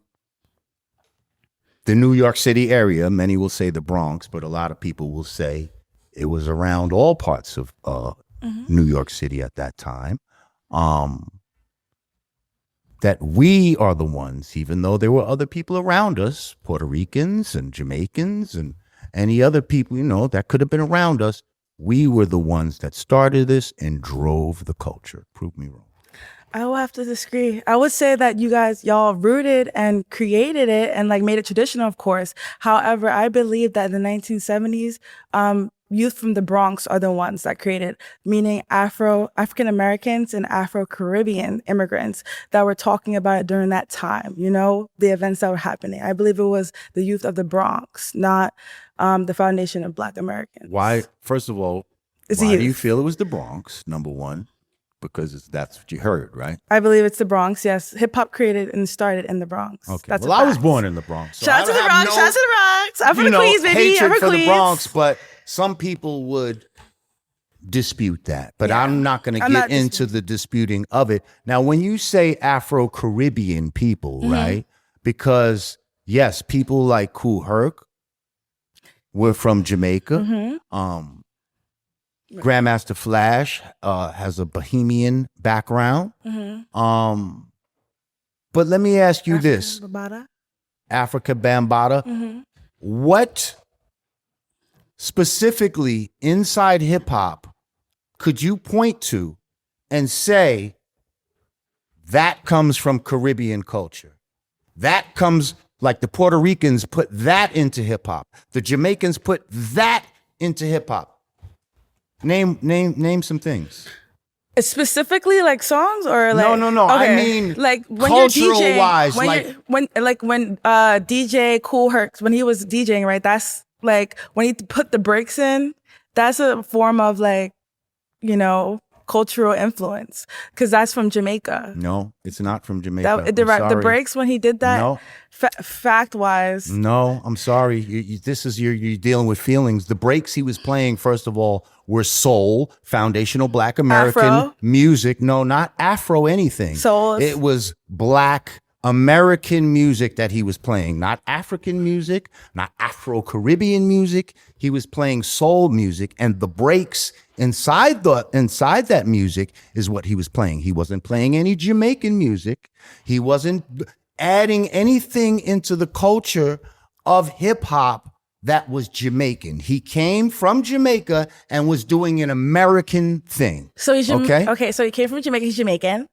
the New York City area, many will say the Bronx, but a lot of people will say it was around all parts of New York City at that time, that we are the ones, even though there were other people around us, Puerto Ricans and Jamaicans and any other people, that could have been around us, we were the ones that started this and drove the culture. Prove me wrong. I will have to disagree. I would say that y'all rooted and created it and made it traditional, of course. However, I believe that in the 1970s, youth from the Bronx are the ones that created, meaning African Americans and Afro-Caribbean immigrants that were talking about it during that time, the events that were happening. I believe it was the youth of the Bronx, not the foundation of Black Americans. Why? First of all, why do you feel it was the Bronx, number one? Because that's what you heard, right? I believe it's the Bronx, yes. Hip-hop created and started in the Bronx. Okay. That's I was born in the Bronx. So shout out to the Bronx, shout out to the Bronx. I'm from the Queens, baby. I'm Hatred from for Queens. the Bronx, but some people would dispute that. But I'm not going to get into the disputing of it. Now, when you say Afro-Caribbean people, right? Because, yes, people like Kool Herc were from Jamaica. Grandmaster Flash has a Bohemian background. But let me ask you this. Africa Bambaataa. What specifically inside hip hop could you point to and say that comes from Caribbean culture? That comes, like the Puerto Ricans put that into hip hop. The Jamaicans put that into hip hop. Name some things. Specifically songs or No. Okay. I mean when cultural you're DJing, wise, when DJ Kool Herc, when he was DJing, right? That's when he put the breaks in, that's a form of cultural influence because that's from Jamaica. No, it's not from Jamaica. The breaks when he did that. No. Fact wise. No, I'm sorry. You're dealing with feelings. The breaks he was playing, first of all, were soul, foundational Black American Afro? music. No, not Afro anything. Soul. It was Black American music that he was playing, not African music, not Afro-Caribbean music. He was playing soul music, and the breaks inside that music is what he was playing. He wasn't playing any Jamaican music. He wasn't adding anything into the culture of hip hop that was Jamaican. He came from Jamaica and was doing an American thing. So he's okay. So he came from Jamaica. He's Jamaican.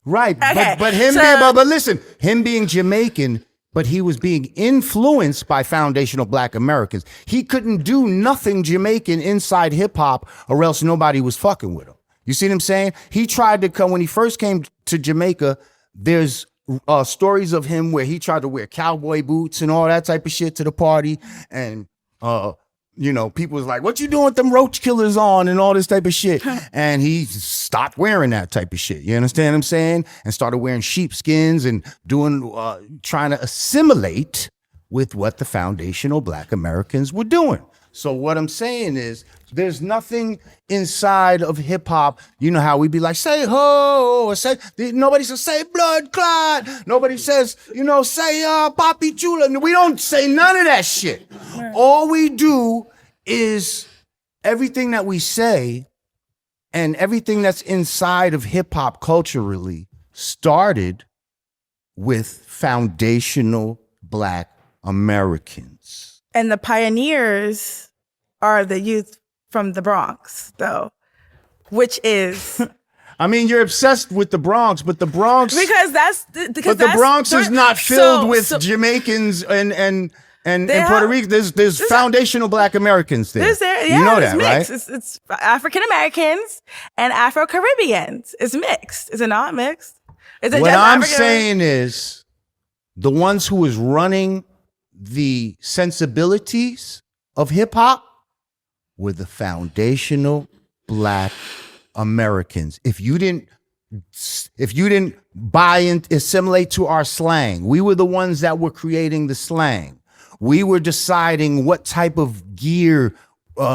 Right, Okay, but listen, him being Jamaican, but he was being influenced by foundational Black Americans. He couldn't do nothing Jamaican inside hip hop, or else nobody was fucking with him. You see what I'm saying? He tried to come when he first came to Jamaica. There's stories of him where he tried to wear cowboy boots and all that type of shit to the party, and people was like, what you doing with them roach killers on and all this type of shit? And he stopped wearing that type of shit. You understand what I'm saying? And started wearing sheepskins and trying to assimilate with what the foundational Black Americans were doing. So what I'm saying is there's nothing inside of hip hop. You know how we be like, say ho, or nobody says say blood clot. Nobody says, say Papi Chula. We don't say none of that shit. Right. All we do is everything that we say and everything that's inside of hip hop culturally started with foundational Black Americans. And the pioneers are the youth from the Bronx, though, which is. I mean, you're obsessed with the Bronx, but the Bronx. But the Bronx is not filled with Jamaicans and Puerto Rican. There's foundational Black Americans there. You know that, right? It's African Americans and Afro Caribbeans. It's mixed. Is it not mixed? What I'm saying is, the ones who was running the sensibilities of hip hop were the foundational Black Americans. If you didn't buy and assimilate to our slang, we were the ones that were creating the slang. We were deciding what type of gear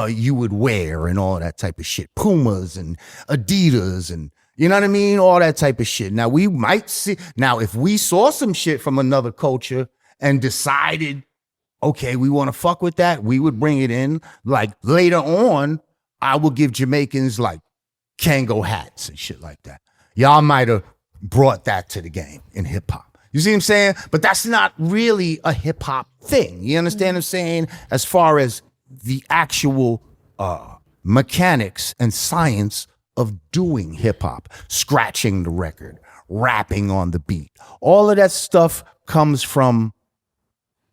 you would wear and all that type of shit. Pumas and Adidas and you know what I mean? All that type of shit. Now we might see, if we saw some shit from another culture and decided, okay, we want to fuck with that, we would bring it in. Like later on, I will give Jamaicans like Kango hats and shit like that. Y'all might have brought that to the game in hip hop. You see what I'm saying? But that's not really a hip hop thing. You understand what I'm saying? As far as the actual mechanics and science of doing hip hop, scratching the record, rapping on the beat. All of that stuff comes from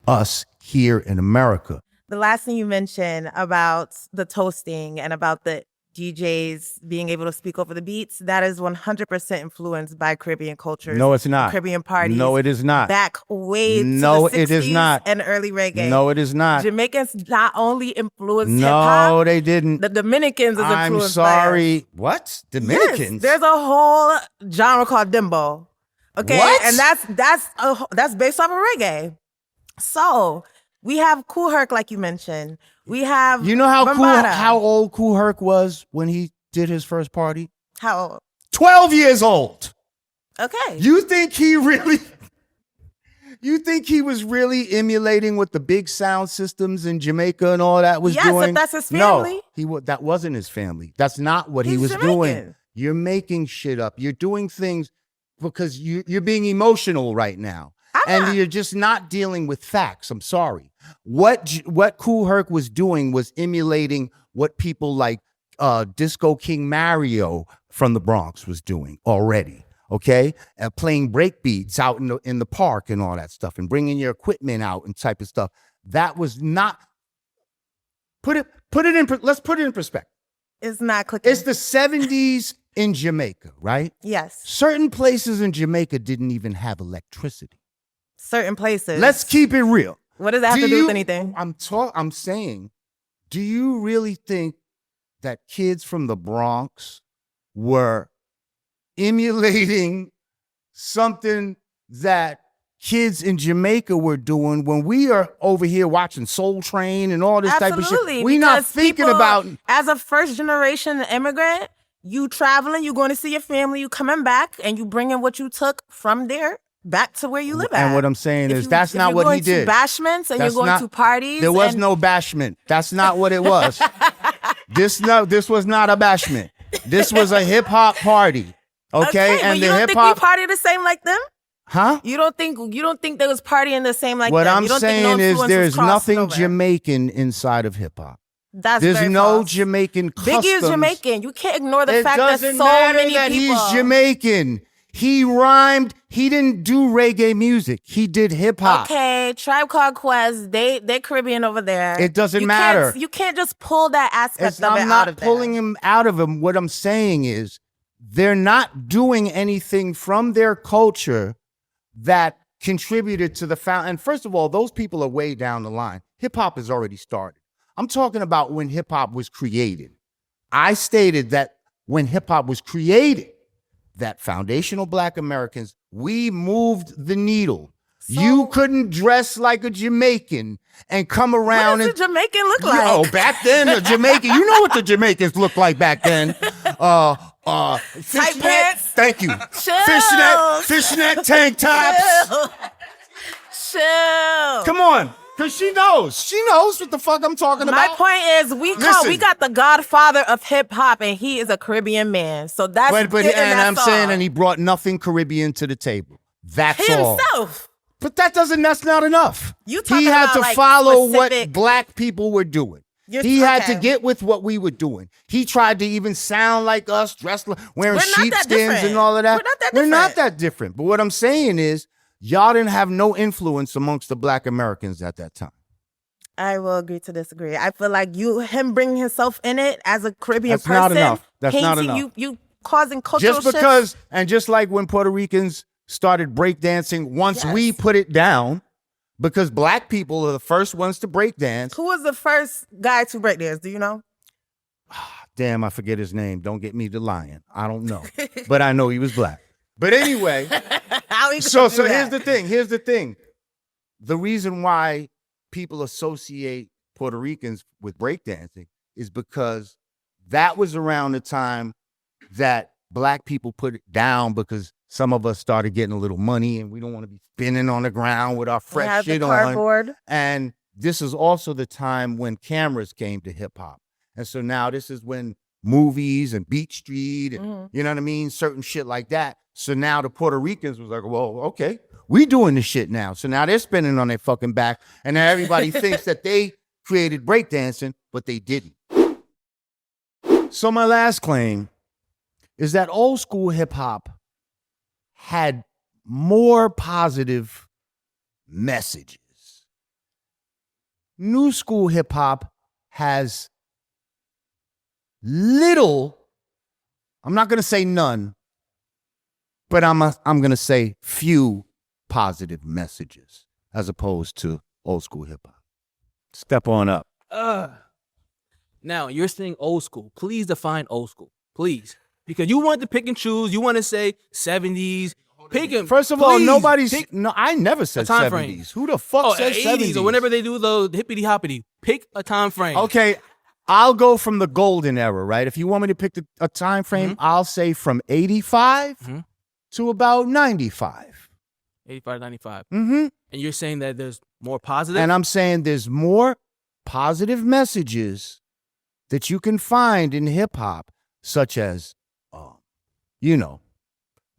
us here in America. The last thing you mentioned about the toasting and about the DJs being able to speak over the beats, that is 100% influenced by Caribbean culture. No, it's not. Caribbean parties. No, it is not. Back way to no, the 60s it is not. And early reggae. No, it is not. Jamaicans not only influenced hip-hop. No, they didn't. The Dominicans is influenced I'm sorry. What? Dominicans? Yes, there's a whole genre called Dimbo. Okay? What? And that's based off of reggae. So we have Kool Herc, like you mentioned. We have how old Kool Herc was when he did his first party? How old? 12 years old. Okay. You think he was really emulating what the big sound systems in Jamaica and all that was doing? Yes, if that's his family. No, that wasn't his family. That's not what he was Jamaican. doing. You're making shit up. You're doing things because you're being emotional right now. You're just not dealing with facts. I'm sorry. What Kool Herc was doing was emulating what people like Disco King Mario from the Bronx was doing already. Okay, playing break beats out in the park and all that stuff, and bringing your equipment out and type of stuff. That was not. Let's put it in perspective. It's not clicking. It's the 70s in Jamaica, right? Yes. Certain places in Jamaica didn't even have electricity. Certain places. Let's keep it real. What does that have to do with anything? I'm saying, do you really think that kids from the Bronx were emulating something that kids in Jamaica were doing when we are over here watching Soul Train and all this type of shit. We not thinking about, as a first generation immigrant, you traveling, you going to see your family, you coming back, and you bringing what you took from there back to where you live at. And what I'm saying is that's not what he did. You're going to bashments and you're going to parties. There was no bashment. That's not what it was. This was not a bashment. This was a hip hop party. Okay, and the hip hop. You don't think we party the same like them? Huh? You don't think they was partying the same like what them? I'm saying is there's nothing Jamaican inside of hip hop. There's no false. Jamaican customs. Biggie is Jamaican. You can't ignore the fact that so many that people. He's Jamaican. He rhymed. He didn't do reggae music. He did hip hop. Okay, Tribe Called Quest. They're Caribbean over there. It doesn't matter. You can't just pull that aspect of it out of I'm not pulling him out of him. What I'm saying is they're not doing anything from their culture that contributed to the found. And first of all, those people are way down the line. Hip hop has already started. I'm talking about when hip hop was created. I stated that when hip hop was created, that foundational Black Americans, we moved the needle. So, you couldn't dress like a Jamaican and come around. What does a Jamaican look like? Oh, back then, a Jamaican, you know what the Jamaicans looked like back then. Tight pants. Thank you. Fishnet tank tops. Chill. Come on. Because she knows. She knows what the fuck I'm talking about. My point is, we got the godfather of hip hop, and he is a Caribbean man. So that's and he brought nothing Caribbean to the table. That's all. Himself. But that's not enough. He had to follow what Black people were doing. He had to get with what we were doing. He tried to even sound like us, dressed wearing sheepskins and all of that. We're not that different. But what I'm saying is, y'all didn't have no influence amongst the Black Americans at that time. I will agree to disagree. I feel like him bringing himself in it as a Caribbean person. That's not enough. That's not enough. You causing cultural shifts. Just because, and just like when Puerto Ricans started breakdancing, once we put it down, because Black people are the first ones to breakdance. Who was the first guy to breakdance? Do you know? Damn, I forget his name. Don't get me to lying. I don't know. But I know he was Black. But anyway, so here's the thing. The reason why people associate Puerto Ricans with breakdancing is because that was around the time that Black people put it down, because some of us started getting a little money and we don't want to be spinning on the ground with our fresh shit on. And this is also the time when cameras came to hip hop. And so now this is when movies and Beat Street and you know what I mean? Certain shit like that. So now the Puerto Ricans was like, well, okay, we doing this shit now. So now they're spinning on their fucking back. And now everybody thinks that they created breakdancing, but they didn't. So my last claim is that old school hip hop had more positive messages. New school hip hop has little, I'm not going to say none, but I'm going to say few positive messages as opposed to old school hip hop. Step on up. Now, you're saying old school. Please define old school. Please. Because you want to pick and choose. You want to say 70s. Pick them. First of all, I never said 70s. Frame. Who the fuck says 70s? Or whenever they do the hippity hoppity. Pick a time frame. Okay, I'll go from the golden era, right? If you want me to pick a time frame, I'll say from 85 to about 95. 85, 95. Mm-hmm. And you're saying that there's more positive? And I'm saying there's more positive messages that you can find in hip hop, such as,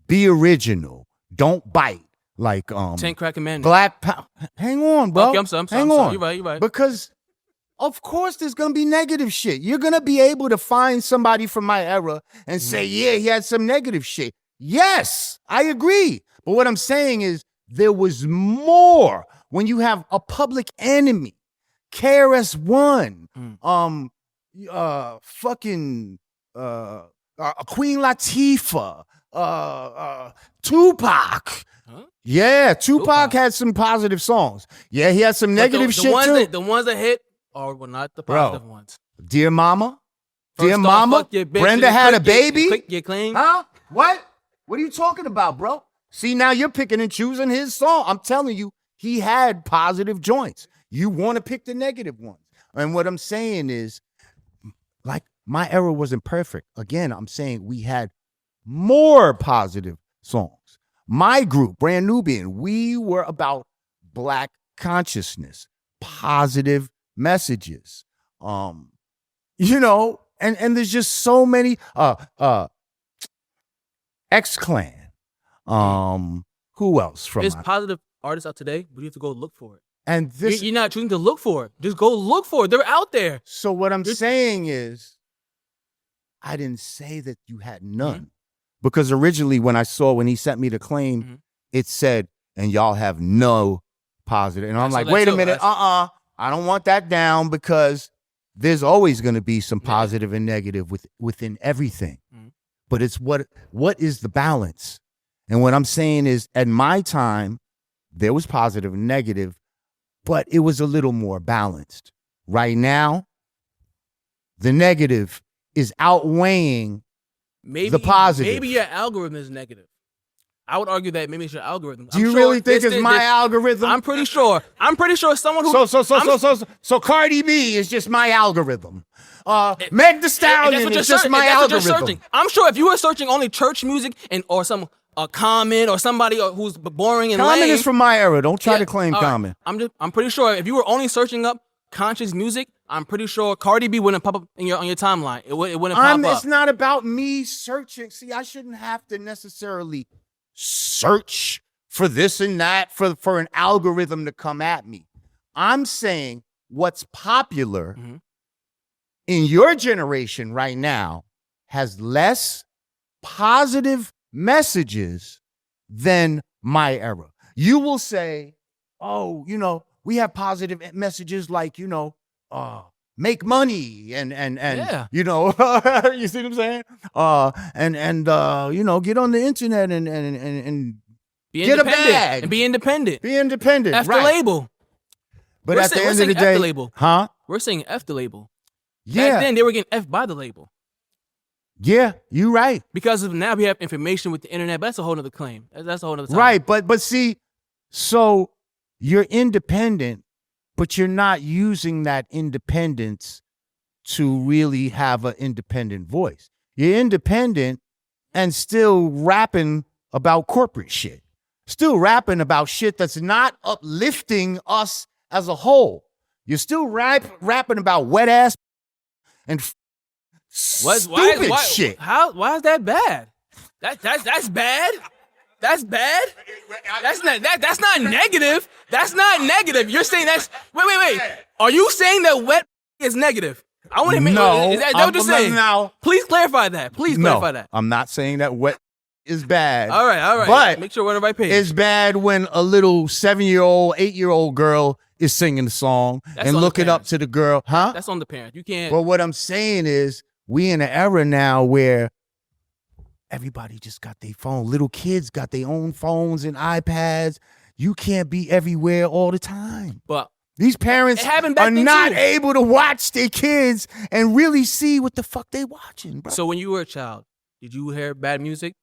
be original, don't bite, like 10 Crack Commandments. Black Power. Hang on, bro. Okay, I'm sorry. Hang on. You're right. Because of course there's gonna be negative shit. You're gonna be able to find somebody from my era and say, yeah, he had some negative shit. Yes, I agree. But what I'm saying is there was more when you have a Public Enemy, KRS-One, Queen Latifah, Tupac. Huh? Yeah, Tupac had some positive songs. Yeah, he had some negative shit too. The ones that hit were not the positive ones. Dear Mama, Dear Mama, Brenda had a baby? Click your claim. Huh? What? What are you talking about, bro? See, now you're picking and choosing his song. I'm telling you, he had positive joints. You want to pick the negative ones. And what I'm saying is, like, my era wasn't perfect. Again, I'm saying we had more positive songs. My group, Brand Nubian, we were about Black consciousness, positive messages. You know, and there's just so many X-Clan. Who else from There's positive artists out today, but you have to go look for it. And this You're not choosing to look for it. Just go look for it. They're out there. So what I'm saying is, I didn't say that you had none. Because originally when he sent me the claim, it said, and y'all have no positive. And I'm like, wait a minute, I don't want that down, because there's always going to be some positive and negative within everything. But it's what is the balance? And what I'm saying is, at my time, there was positive and negative, but it was a little more balanced. Right now, the negative is outweighing the positive. Maybe your algorithm is negative. I would argue that maybe it's your algorithm. Do you really think it's my algorithm? I'm pretty sure. Someone who So Cardi B is just my algorithm. Meg Thee Stallion is just my algorithm. I'm sure if you were searching only church music or some Common or somebody who's boring and Common lame. is from my era. Don't try to claim Common. Right. I'm pretty sure if you were only searching up conscious music, I'm pretty sure Cardi B wouldn't pop up on your timeline. It wouldn't pop up. It's not about me searching. See, I shouldn't have to necessarily search for this and that for an algorithm to come at me. I'm saying what's popular in your generation right now has less positive messages than my era. You will say, oh, we have positive messages like, make money and yeah. you see what I'm saying? Get on the internet and get a bag. And be independent. Be independent. F right. the label. But at the end of the day, F the label. Huh? We're saying F the label. Yeah. Back then they were getting F by the label. Yeah, you're right. Because of now we have information with the internet, but that's a whole other claim. That's a whole other topic. Right, but see, so you're independent, but you're not using that independence to really have an independent voice. You're independent and still rapping about corporate shit. Still rapping about shit that's not uplifting us as a whole. You're still rapping about wet ass and stupid shit. Why is that bad? That's bad. That's bad. That's not negative. That's not negative. You're saying that's wait. Are you saying that wet is negative? I want to make is that what you're saying? No. Please clarify that. Clarify that. I'm not saying that wet is bad. All right. But make sure we're on the right page. It's bad when a little 7-year-old, 8-year-old girl is singing the song and looking up to the girl. Huh? That's on the parent. You can't. But what I'm saying is, we in an era now where everybody just got their phone. Little kids got their own phones and iPads. You can't be everywhere all the time. But these parents are not able to watch their kids and really see what the fuck they watching, bro. So when you were a child, did you hear bad music?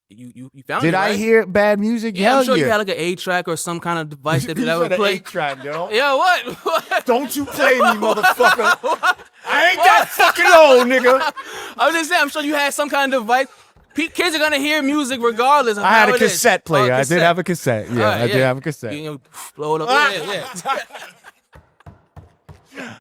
You found Did it, right? I hear bad music? Yeah, I'm sure you had like an 8-track or some kind of device that would play. 8-track, yo. Yeah, what? Don't you play me, motherfucker. I ain't that fucking old, nigga. I was just saying, I'm sure you had some kind of device. Kids are gonna hear music regardless of I how had a cassette player. I did have a cassette. Yeah, right, I did have a cassette. Blow it up. Yeah.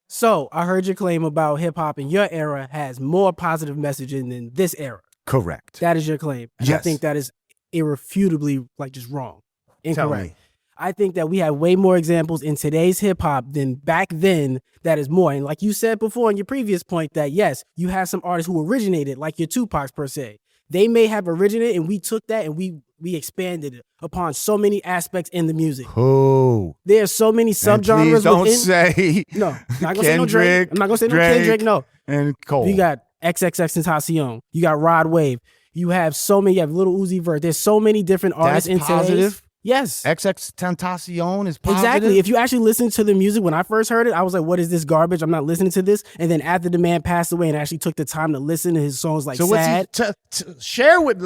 So I heard your claim about hip hop in your era has more positive messaging than this era. Correct. That is your claim. And yes. I think that is irrefutably just wrong. Incorrect. Tell me. I think that we have way more examples in today's hip hop than back then that is more. And like you said before in your previous point that yes, you have some artists who originated, like your Tupacs per se. They may have originated and we took that and we expanded it upon so many aspects in the music. Oh. There are so many subgenres please don't within. Say no, I'm not gonna say no Drake. I'm not gonna say no Kendrick. No. And Cole. You got XXXTentacion. You got Rod Wave. You have so many. You have Little Uzi Vert. There's so many different artists in positive. Yes. XX Tentacion is positive. Exactly. If you actually listen to the music, when I first heard it, I was like, what is this garbage? I'm not listening to this. And then after the man passed away and actually took the time to listen to his songs like so Sad. what's share with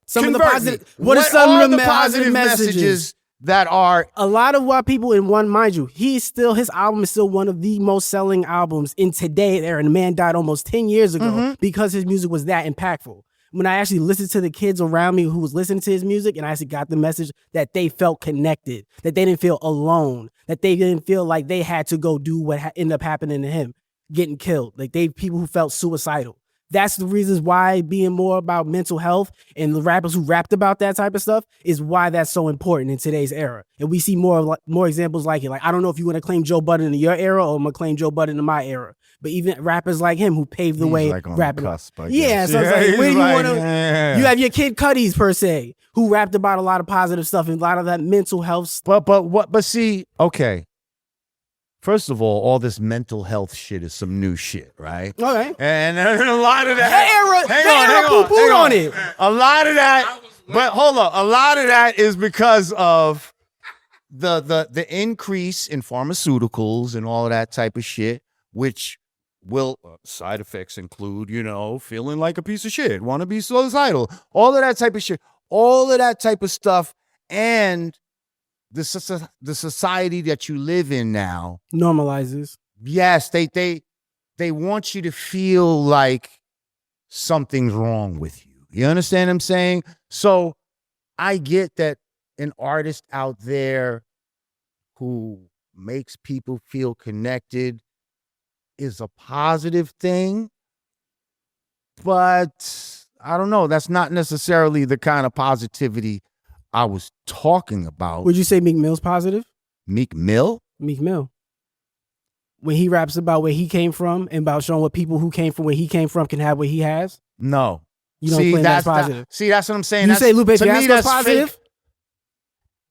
some of the convert positive. me. What are some are of the positive messages that are a lot of why people in one, mind you, his album is still one of the most selling albums in today era. And the man died almost 10 years ago because his music was that impactful. When I actually listened to the kids around me who was listening to his music and I actually got the message that they felt connected, that they didn't feel alone, that they didn't feel like they had to go do what ended up happening to him, getting killed. Like people who felt suicidal. That's the reasons why being more about mental health and the rappers who rapped about that type of stuff is why that's so important in today's era. And we see more examples like it. Like, I don't know if you want to claim Joe Budden in your era or I'm going to claim Joe Budden in my era. But even rappers like him who paved the way like on rapping. the cusp, I yeah, guess. so it's like, where do you want to? Yeah. You have your Kid Cudis per se, who rapped about a lot of positive stuff and a lot of that mental health stuff. But see, okay. First of all this mental health shit is some new shit, right? Okay. And a lot of that. Hang on it. A lot of that. But hold on. A lot of that is because of the increase in pharmaceuticals and all of that type of shit, which will side effects include, feeling like a piece of shit, want to be suicidal, all of that type of shit, all of that type of stuff, and the society that you live in now normalizes. Yes, they want you to feel like something's wrong with you. You understand what I'm saying? So I get that an artist out there who makes people feel connected is a positive thing, but I don't know. That's not necessarily the kind of positivity I was talking about. Would you say Meek Mill's positive? Meek Mill? Meek Mill. When he raps about where he came from and about showing what people who came from where he came from can have what he has? No. You don't claim that's positive. That's what I'm saying. You say Lupe Fiasco's positive? Fake.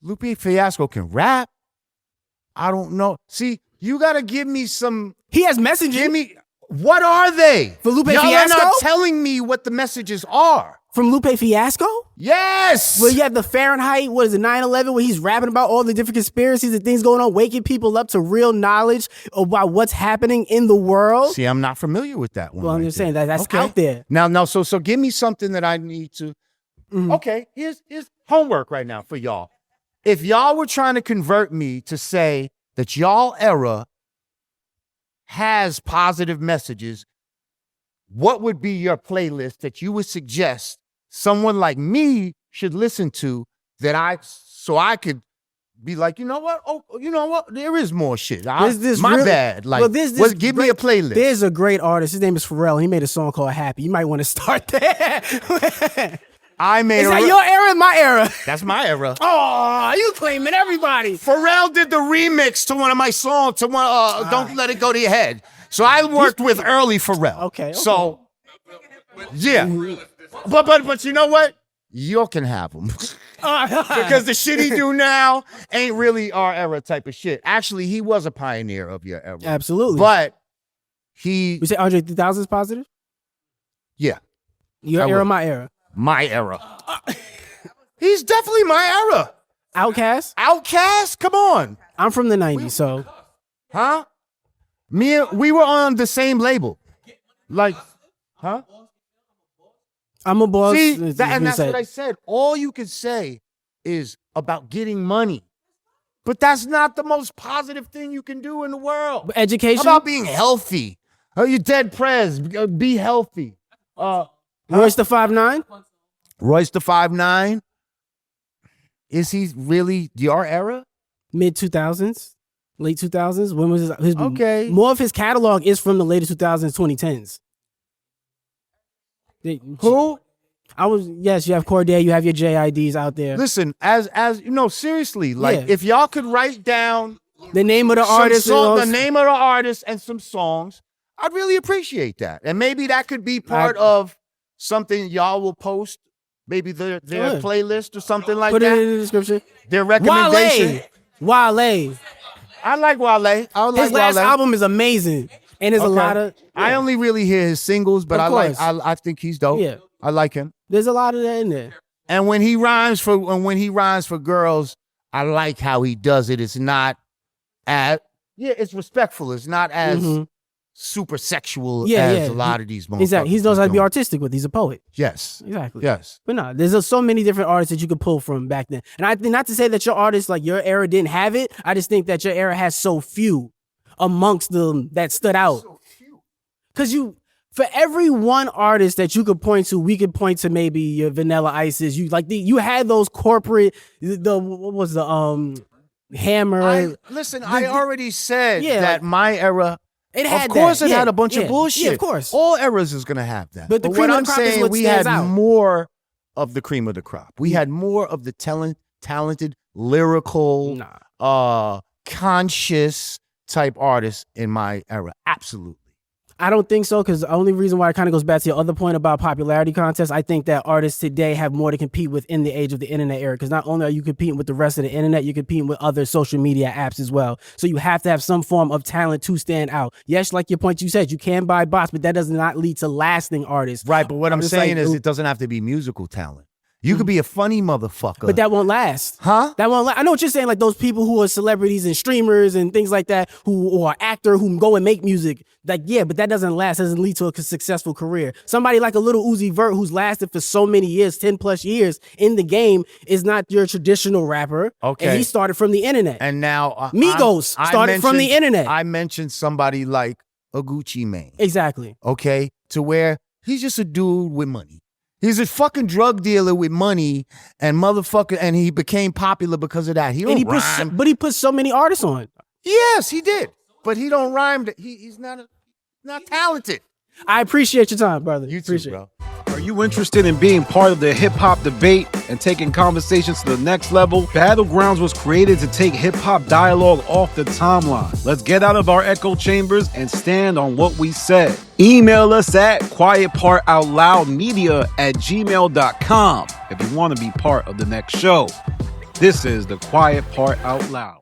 Lupe Fiasco can rap. I don't know. See, you got to give me some. He has messages. What are they? For Lupe Y'all Fiasco? are not telling me what the messages are. From Lupe Fiasco? Yes. Well, you have the Fahrenheit, 9/11, where he's rapping about all the different conspiracies and things going on, waking people up to real knowledge about what's happening in the world. See, I'm not familiar with that one. Well, I'm just saying that's okay. Out there. Now, so give me something that I need to. Mm-hmm. Okay, here's homework right now for y'all. If y'all were trying to convert me to say that y'all era has positive messages, what would be your playlist that you would suggest someone like me should listen to so I could be like, you know what? Oh, you know what? There is more shit. Bad. Like, give me a playlist. There's a great artist. His name is Pharrell. He made a song called Happy. You might want to start there. Is that your era? My era. That's my era. Oh, you claiming everybody. Pharrell did the remix to one of my songs. To one, Don't Let It Go to Your Head. So I worked with early Pharrell. Okay. So yeah, but you know what? You can have them because the shit he do now ain't really our era type of shit. Actually, he was a pioneer of your era. Absolutely. But we say Andre 3000 is positive. Yeah. Your era, my era. My era. He's definitely my era. Outkast? Come on. I'm from the 90s, so. Huh? We were on the same label. Like, huh? I'm a boss. See, that's what I said. All you can say is about getting money. But that's not the most positive thing you can do in the world. But education? How about being healthy? You dead prez. Be healthy. Royce the 5'9"? Royce the 5'9"? Is he really your era? Mid 2000s, late 2000s. When was his okay? More of his catalog is from the later 2000s, 2010s. Who? Yes, you have Corday, you have your JIDs out there. Listen, as you know, seriously, like if y'all could write down the name of the artist, and some songs, I'd really appreciate that. And maybe that could be part of something y'all will post. Maybe their playlist or something like that. Put it in the description. Their recommendation. Wale. I like Wale. His last album is amazing. And there's a lot of... I only really hear his singles, but I think he's dope. Yeah. I like him. There's a lot of that in there. And when he rhymes for girls, I like how he does it. It's not as it's respectful. It's not as super sexual as a lot of these motherfuckers. Exactly. He knows how to be artistic with. He's a poet. Yes. Exactly. Yes. But no, there's so many different artists that you could pull from back then. And I think not to say that your artists, like your era, didn't have it. I just think that your era has so few amongst them that stood out. So few. Because for every one artist that you could point to, we could point to maybe your Vanilla Ices. You had those corporate, what was the Hammer. I already said that my era. It had it had a bunch of bullshit. Yeah, of course. All eras is gonna have that. But the cream what of I'm the crop is saying, what we stands had out. more of the cream of the crop. We had more of the talented, lyrical, conscious type artists in my era. Absolutely. I don't think so, because the only reason why it kind of goes back to your other point about popularity contests, I think that artists today have more to compete with in the age of the internet era, because not only are you competing with the rest of the internet, you're competing with other social media apps as well. So you have to have some form of talent to stand out. Yes, like your point you said, you can buy bots, but that does not lead to lasting artists. Right, but what I'm saying is it doesn't have to be musical talent. You could be a funny motherfucker. But that won't last. Huh? That won't last. I know what you're saying, like those people who are celebrities and streamers and things like that, who are actor, who go and make music. Like, yeah, but that doesn't last, doesn't lead to a successful career. Somebody like a little Uzi Vert who's lasted for so many years, 10 plus years in the game, is not your traditional rapper. Okay. And he started from the internet. And now Migos started from the internet. I mentioned somebody like a Gucci Mane. Exactly. Okay? To where he's just a dude with money. He's a fucking drug dealer with money and motherfucker, and he became popular because of that. He don't rhyme. But he put so many artists on. Yes, he did. But he don't rhyme. He's not talented. I appreciate your time, brother. You too, bro. Are you interested in being part of the hip-hop debate and taking conversations to the next level? Battlegrounds was created to take hip-hop dialogue off the timeline. Let's get out of our echo chambers and stand on what we said. Email us at quietpartoutloudmedia@gmail.com if you want to be part of the next show. This is The Quiet Part Out Loud.